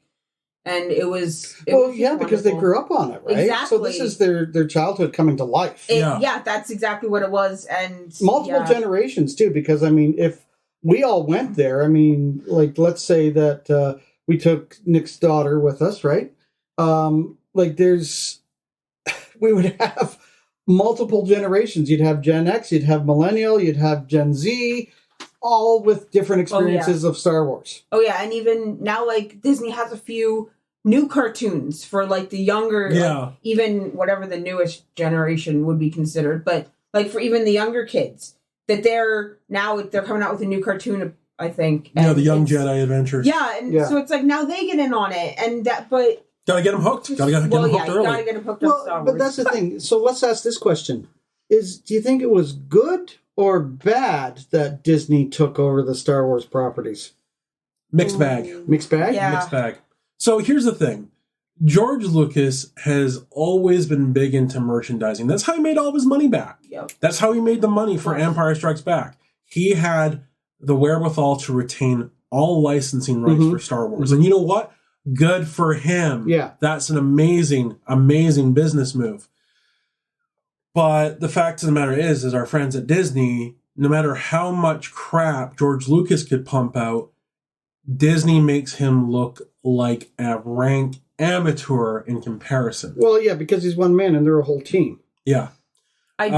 And it was because they grew up on it, right? Exactly. So this is their childhood coming to life. That's exactly what it was, and multiple generations too. Because if we all went there, let's say that we took Nick's daughter with us, right? We would have multiple generations. You'd have Gen X, you'd have Millennial, you'd have Gen Z, all with different experiences of Star Wars. Oh, yeah. And even now, Disney has a few new cartoons for, the younger, even whatever the newest generation would be considered. But, for even the younger kids, that they're coming out with a new cartoon, I think. The Young Jedi Adventures. Yeah. And so it's now they get in on it. And but... Gotta get them hooked. Gotta get them hooked early. You gotta get them hooked on Star Wars. But that's the thing. So let's ask this question. Do you think it was good or bad that Disney took over the Star Wars properties? Mixed bag. Mixed bag? Yeah. Mixed bag. So here's the thing. George Lucas has always been big into merchandising. That's how he made all of his money back. Yep. That's how he made the money for Empire Strikes Back. He had the wherewithal to retain all licensing rights for Star Wars. And you know what? Good for him. Yeah. That's an amazing, amazing business move. But the fact of the matter is our friends at Disney, no matter how much crap George Lucas could pump out, Disney makes him look like a rank amateur in comparison. Well, yeah, because he's one man and they're a whole team. Yeah. I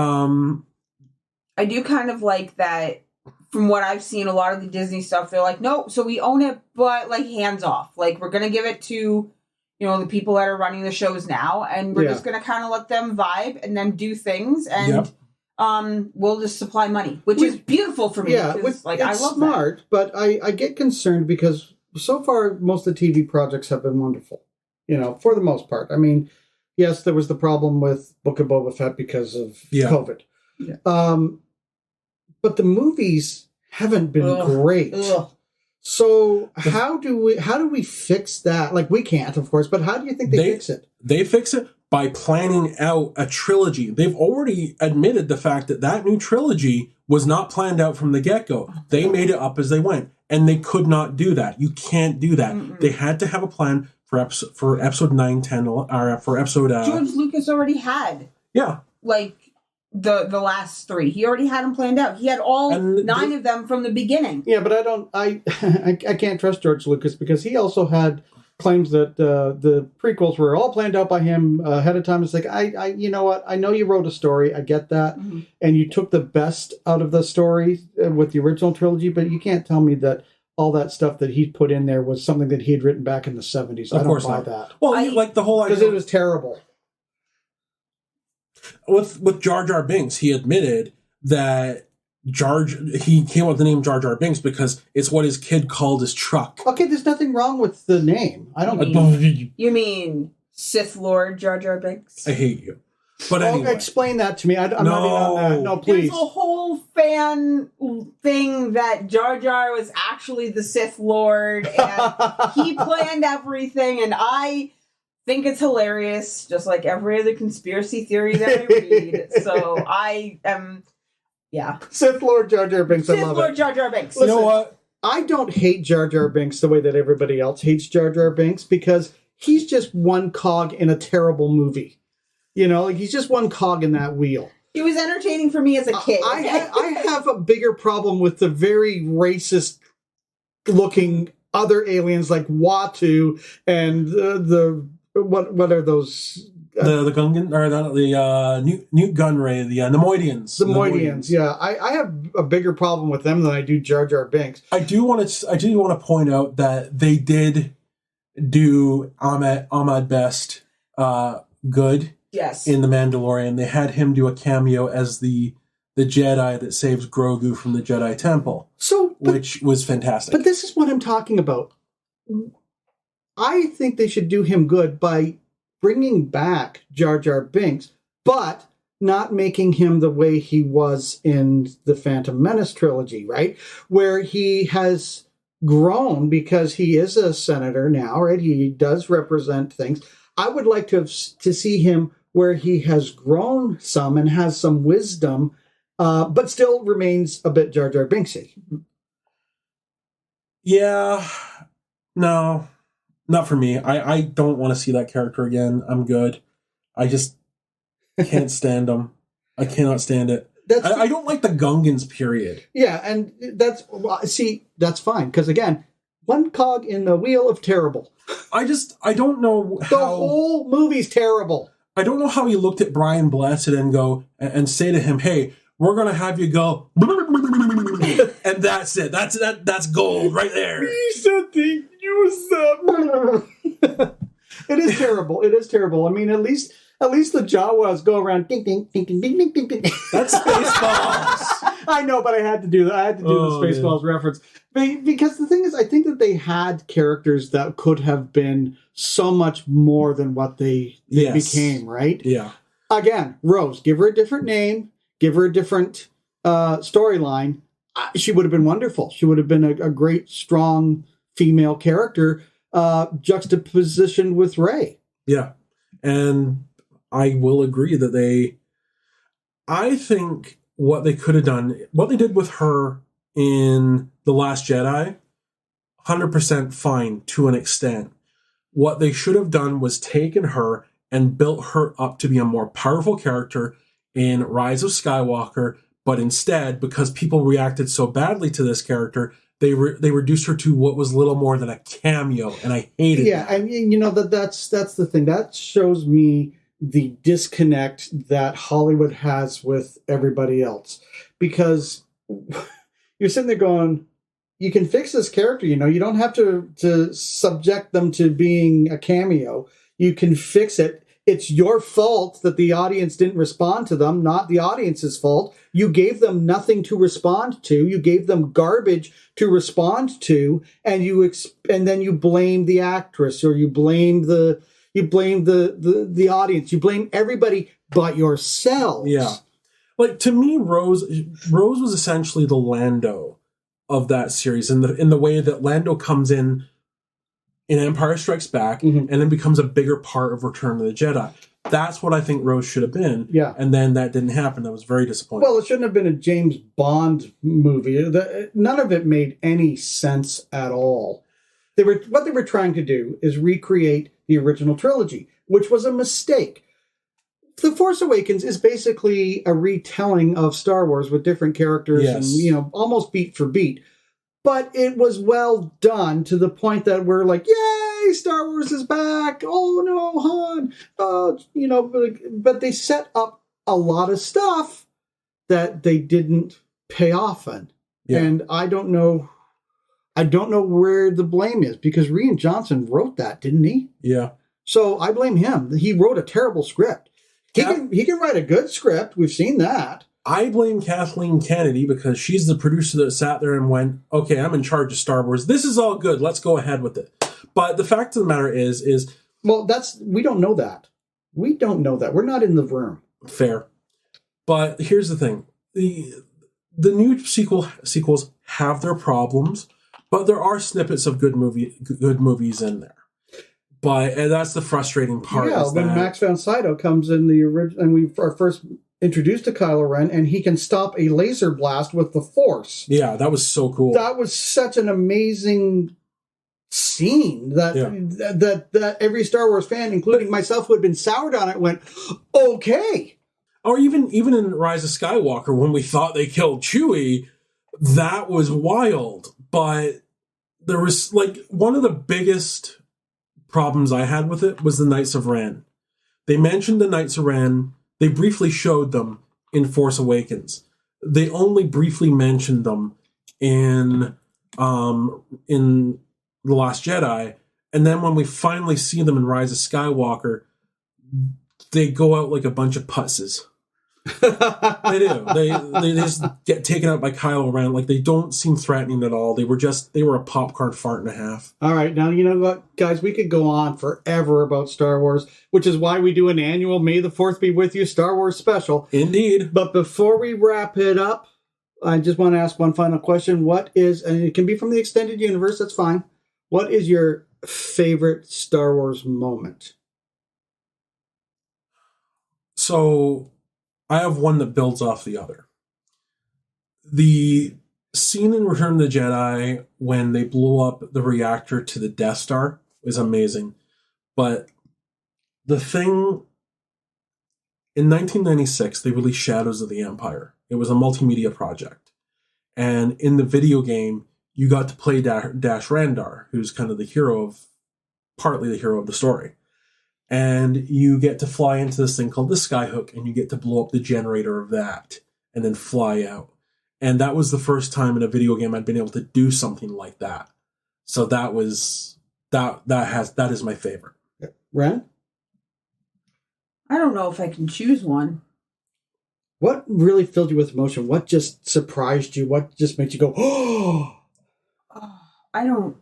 do kind of like that. From what I've seen, a lot of the Disney stuff, they're like, no, so we own it, but hands off. We're going to give it to, the people that are running the shows now, and we're just going to kind of let them vibe and then do things, and we'll just supply money, which is beautiful for me. Yeah, it's I love smart, that. But I get concerned because so far most of the TV projects have been wonderful, for the most part. Yes, there was the problem with Book of Boba Fett because of COVID. Yeah. But the movies haven't been great. So how do we fix that? Like, we can't, of course, but how do you think they fix it? They fix it by planning out a trilogy. They've already admitted the fact that new trilogy was not planned out from the get-go. They made it up as they went, and they could not do that. You can't do that. Mm-mm. They had to have a plan for episode 9, 10, or for episode... George Lucas already had. Yeah. Like, the last 3. He already had them planned out. He had all 9 of them from the beginning. Yeah, but I can't trust George Lucas because he also had claims that the prequels were all planned out by him ahead of time. It's like, you know what? I know you wrote a story. I get that. Mm-hmm. And you took the best out of the story with the original trilogy, but you can't tell me that all that stuff that he put in there was something that he had written back in the 70s. I don't buy that. Well, like the whole idea... Because it was terrible. With Jar Jar Binks, he admitted that he came up with the name Jar Jar Binks because it's what his kid called his truck. Okay, there's nothing wrong with the name. You mean Sith Lord Jar Jar Binks? I hate you. But anyway. Explain that to me. I'm not in on that. No, please. There's a whole fan thing that Jar Jar was actually the Sith Lord, and he planned everything, and I think it's hilarious, just like every other conspiracy theory that I read. So I am... Yeah. Sith Lord Jar Jar Binks, I love it. Sith Lord Jar Jar Binks. Listen, you know what? I don't hate Jar Jar Binks the way that everybody else hates Jar Jar Binks because he's just one cog in a terrible movie. You know, like he's just one cog in that wheel. He was entertaining for me as a kid. I have a bigger problem with the very racist-looking other aliens like Watu and what are those... The Gungan, or the Newt Gunray, the Nemoidians. The Nemoidians, yeah. I have a bigger problem with them than I do Jar Jar Binks. I do want to point out that they did do Ahmed Best good. Yes. In The Mandalorian. They had him do a cameo as the Jedi that saves Grogu from the Jedi Temple. Which was fantastic. But this is what I'm talking about. I think they should do him good by bringing back Jar Jar Binks, but not making him the way he was in the Phantom Menace trilogy, right? Where he has grown because he is a senator now, right? He does represent things. I would like to see him where he has grown some and has some wisdom, but still remains a bit Jar Jar Binksy. Yeah, no. Not for me. I don't want to see that character again. I'm good. I just can't stand him. I cannot stand it. I don't like the Gungans, period. Yeah, and that's fine. Because again, one cog in the wheel of terrible. I don't know how... The whole movie's terrible. I don't know how he looked at Brian Blessed and go and say to him, hey, we're going to have you go... and that's it. That's gold right there. He said they use them. It is terrible. It is terrible. I mean, at least the Jawas go around ding ding ding ding ding ding ding ding. That's Spaceballs. I know, but I had to do that. I had to do the Spaceballs reference because the thing is, I think that they had characters that could have been so much more than what they became. Right? Yeah. Again, Rose, give her a different name, give her a different storyline. She would have been wonderful. She would have been a great, strong female character juxtapositioned with Rey. Yeah. And I will agree that I think what they could have done, what they did with her in The Last Jedi, 100% fine to an extent. What they should have done was taken her and built her up to be a more powerful character in Rise of Skywalker, but instead, because people reacted so badly to this character, they reduced her to what was little more than a cameo, and I hated it. Yeah, I mean, you know, that's the thing. That shows me the disconnect that Hollywood has with everybody else. Because you're sitting there going, you can fix this character, you know, you don't have to subject them to being a cameo. You can fix it. It's your fault that the audience didn't respond to them, not the audience's fault. You gave them nothing to respond to. You gave them garbage to respond to, and then you blame the actress, or you blame the audience. You blame everybody but yourselves. Yeah. Like, to me, Rose was essentially the Lando of that series in the way that Lando comes in Empire Strikes Back and then becomes a bigger part of Return of the Jedi. That's what I think Rose should have been. Yeah. And then that didn't happen. That was very disappointing. Well, it shouldn't have been a James Bond movie. None of it made any sense at all. What they were trying to do is recreate the original trilogy, which was a mistake. The Force Awakens is basically a retelling of Star Wars with different characters and, almost beat for beat. But it was well done to the point that we're like, yay, Star Wars is back. Oh, no, Han. But they set up a lot of stuff that they didn't pay off on. Yeah. And I don't know where the blame is, because Rian Johnson wrote that, didn't he? Yeah. So I blame him. He wrote a terrible script. He can write a good script. We've seen that. I blame Kathleen Kennedy because she's the producer that sat there and went, okay, I'm in charge of Star Wars. This is all good. Let's go ahead with it. But the fact of the matter is well, we don't know that. We don't know that. We're not in the room. Fair. But here's the thing. The new sequels have their problems, but there are snippets of good movies in there. And that's the frustrating part. Yeah, when Max von Sydow comes in the original, and we are first introduced to Kylo Ren, and he can stop a laser blast with the Force. Yeah, that was so cool. That was such an amazing scene that every Star Wars fan, including myself, who had been soured on it, went, okay. Or even in Rise of Skywalker, when we thought they killed Chewie, that was wild. But there was, one of the biggest problems I had with it was the Knights of Ren. They mentioned the Knights of Ren. They briefly showed them in Force Awakens. They only briefly mentioned them in The Last Jedi. And then when we finally see them in Rise of Skywalker, they go out like a bunch of putzes. They do. They just get taken out by Kylo Ren. They don't seem threatening at all. They were a popcorn fart and a half. All right, now you know what, guys? We could go on forever about Star Wars, which is why we do an annual May the 4th be with you Star Wars special. Indeed. But before we wrap it up, I just want to ask one final question. And it can be from the extended universe, that's fine. What is your favorite Star Wars moment? So I have one that builds off the other. The scene in Return of the Jedi when they blew up the reactor to the Death Star is amazing. But the thing, in 1996, they released Shadows of the Empire. It was a multimedia project. And in the video game, you got to play Dash Rendar, who's kind of partly the hero of the story. And you get to fly into this thing called the Skyhook, and you get to blow up the generator of that and then fly out. And that was the first time in a video game I'd been able to do something like that. So that is my favorite. Ren? I don't know if I can choose one. What really filled you with emotion? What just surprised you? What just made you go, oh? I don't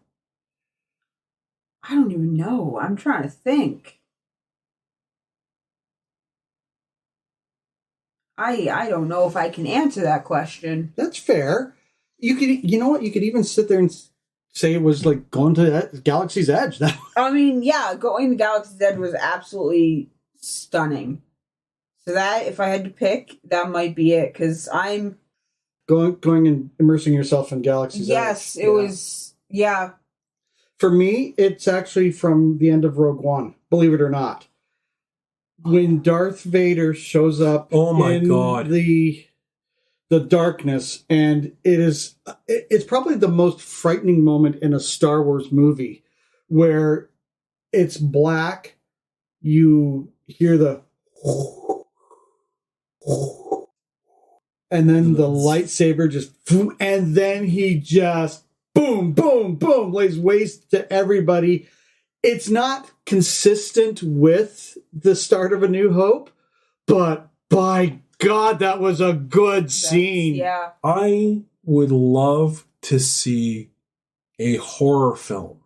even know. I'm trying to think. I don't know if I can answer that question. That's fair. You know what? You could even sit there and say it was like going to Galaxy's Edge. I mean, yeah, going to Galaxy's Edge was absolutely stunning. So that, if I had to pick, that might be it, because I'm going and immersing yourself in Galaxy's Edge. Yes, it was. Yeah. For me, it's actually from the end of Rogue One. Believe it or not. When Darth Vader shows up God. the darkness, and it's probably the most frightening moment in a Star Wars movie, where it's black, you hear the and then the lightsaber just, and then he just boom, boom, boom, lays waste to everybody. It's not consistent with the start of A New Hope, but by God, that was a good scene. Yeah. I would love to see a horror film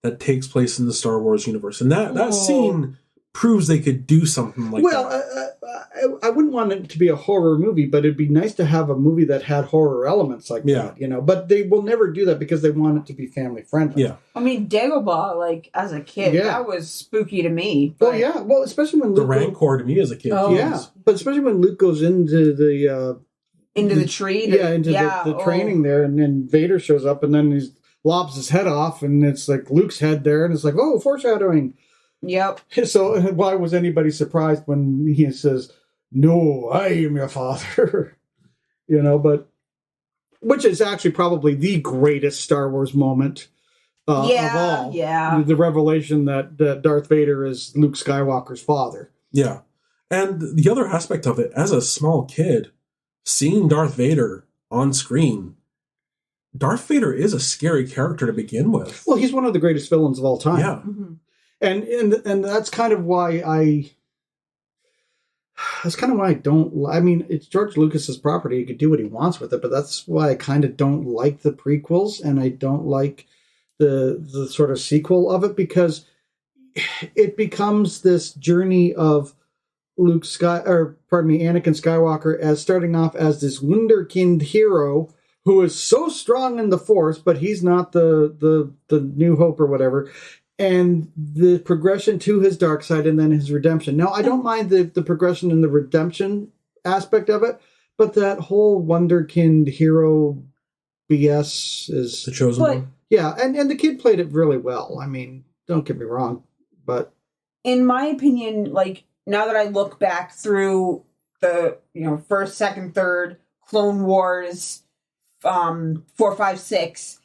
that takes place in the Star Wars universe. And that scene proves they could do something like that. Well, I wouldn't want it to be a horror movie, but it'd be nice to have a movie that had horror elements like that, you know. But they will never do that because they want it to be family friendly. Yeah. I mean, Dagobah, like, as a kid, that was spooky to me. Well, yeah. Well, especially when Luke... The Rancor to me as a kid. Oh. Yeah. But especially when Luke goes into the... into the tree? The training there, and then Vader shows up, and then he lobs his head off, and it's like Luke's head there, and it's like, oh, foreshadowing. Yep. So why was anybody surprised when he says, "No, I am your father"? You know, but which is actually probably the greatest Star Wars moment of all. Yeah. The revelation that Darth Vader is Luke Skywalker's father. Yeah. And the other aspect of it, as a small kid, seeing Darth Vader on screen, Darth Vader is a scary character to begin with. Well, he's one of the greatest villains of all time. Yeah. Mm-hmm. And that's kind of why I don't. I mean, it's George Lucas's property; he could do what he wants with it. But that's why I kind of don't like the prequels, and I don't like the sort of sequel of it, because it becomes this journey of Anakin Skywalker as starting off as this wunderkind hero who is so strong in the Force, but he's not the New Hope or whatever. And the progression to his dark side and then his redemption. Now, I don't mind the progression and the redemption aspect of it, but that whole wunderkind hero BS is... The Chosen One? Yeah, and the kid played it really well. I mean, don't get me wrong, but... In my opinion, like, now that I look back through the, first, second, third, Clone Wars, 4, 5, 6,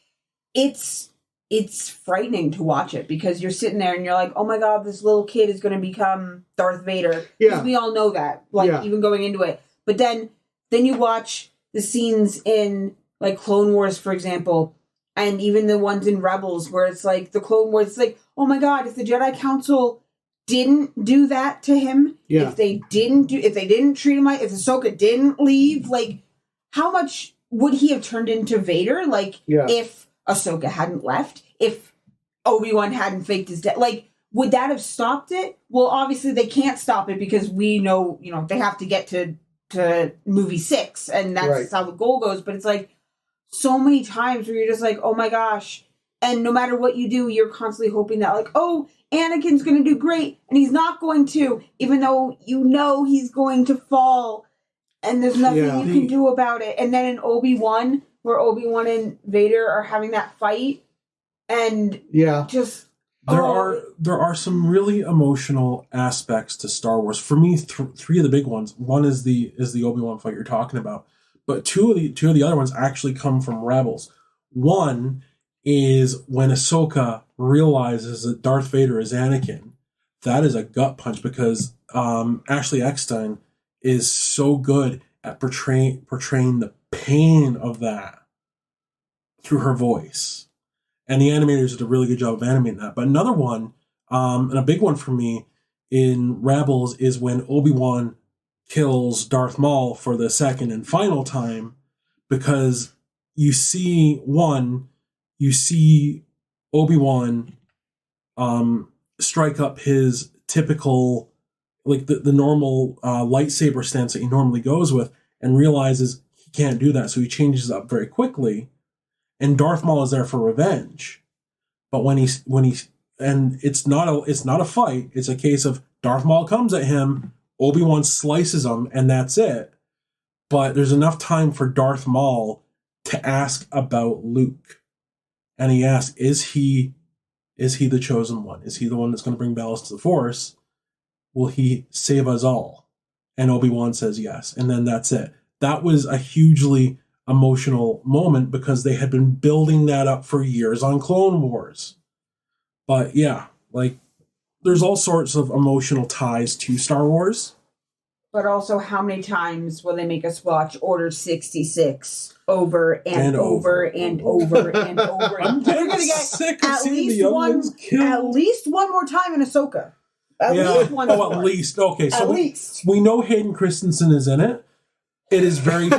it's frightening to watch it, because you're sitting there and you're like, oh my god, this little kid is going to become Darth Vader. Because we all know that, even going into it. But then you watch the scenes in, like, Clone Wars, for example, and even the ones in Rebels, where it's like, the Clone Wars, it's like, oh my god, if the Jedi Council didn't do that to him, if they didn't treat him like, if Ahsoka didn't leave, like, how much would he have turned into Vader? Like, if Ahsoka hadn't left, if Obi-Wan hadn't faked his death, like, would that have stopped it? Well, obviously they can't stop it, because we know, they have to get to movie 6, and that's how the goal goes. But it's like, so many times where you're just like, oh my gosh. And no matter what you do, you're constantly hoping that, like, oh, Anakin's going to do great, and he's not going to, even though he's going to fall, and there's nothing you can do about it. And then in Obi-Wan, where Obi-Wan and Vader are having that fight, and just... There are some really emotional aspects to Star Wars. For me, three of the big ones. One is the Obi-Wan fight you're talking about, but two of the other ones actually come from Rebels. One is when Ahsoka realizes that Darth Vader is Anakin. That is a gut punch, because Ashley Eckstein is so good at portraying the pain of that through her voice. And the animators did a really good job of animating that. But another one, and a big one for me in Rebels, is when Obi-Wan kills Darth Maul for the second and final time, because you see Obi-Wan strike up his typical, like the normal lightsaber stance that he normally goes with, and realizes he can't do that, so he changes up very quickly. And Darth Maul is there for revenge, but when he's and it's not a fight. It's a case of Darth Maul comes at him, Obi-Wan slices him, and that's it. But there's enough time for Darth Maul to ask about Luke, and he asks, "Is he the chosen one? Is he the one that's going to bring balance to the Force? Will he save us all?" And Obi-Wan says yes, and then that's it. That was a hugely emotional moment, because they had been building that up for years on Clone Wars. But yeah, like, there's all sorts of emotional ties to Star Wars. But also, how many times will they make us watch Order 66 over and over and over and over? I'm You're gonna get sick of seeing the young ones killed. At least one more time in Ahsoka. At least one more. At least. Okay, so at least. We know Hayden Christensen is in it. It is very...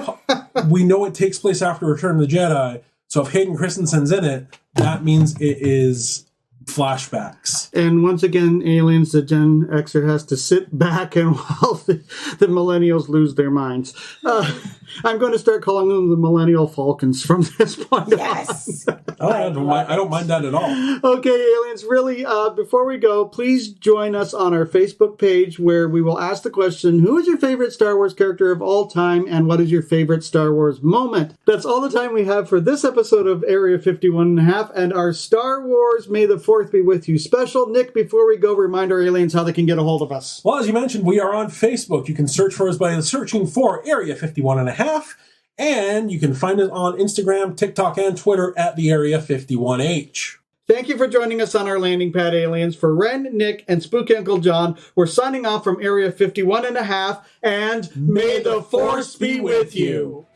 we know it takes place after Return of the Jedi, so if Hayden Christensen's in it, that means it is flashbacks. And once again, aliens, the Gen Xer has to sit back and while the millennials lose their minds. I'm going to start calling them the Millennial Falcons from this point on. I don't mind that at all. Okay, aliens, really, before we go, please join us on our Facebook page where we will ask the question, who is your favorite Star Wars character of all time and what is your favorite Star Wars moment? That's all the time we have for this episode of Area 51.5 and our Star Wars May the 4th be with you special. Nick, before we go, remind our aliens how they can get a hold of us. Well, as you mentioned, we are on Facebook. You can search for us by searching for Area 51.5. And you can find us on Instagram, TikTok, and Twitter at the Area 51H. Thank you for joining us on our landing pad, aliens. For Ren, Nick, and Spooky Uncle John, we're signing off from Area 51.5, and may the Force be with you.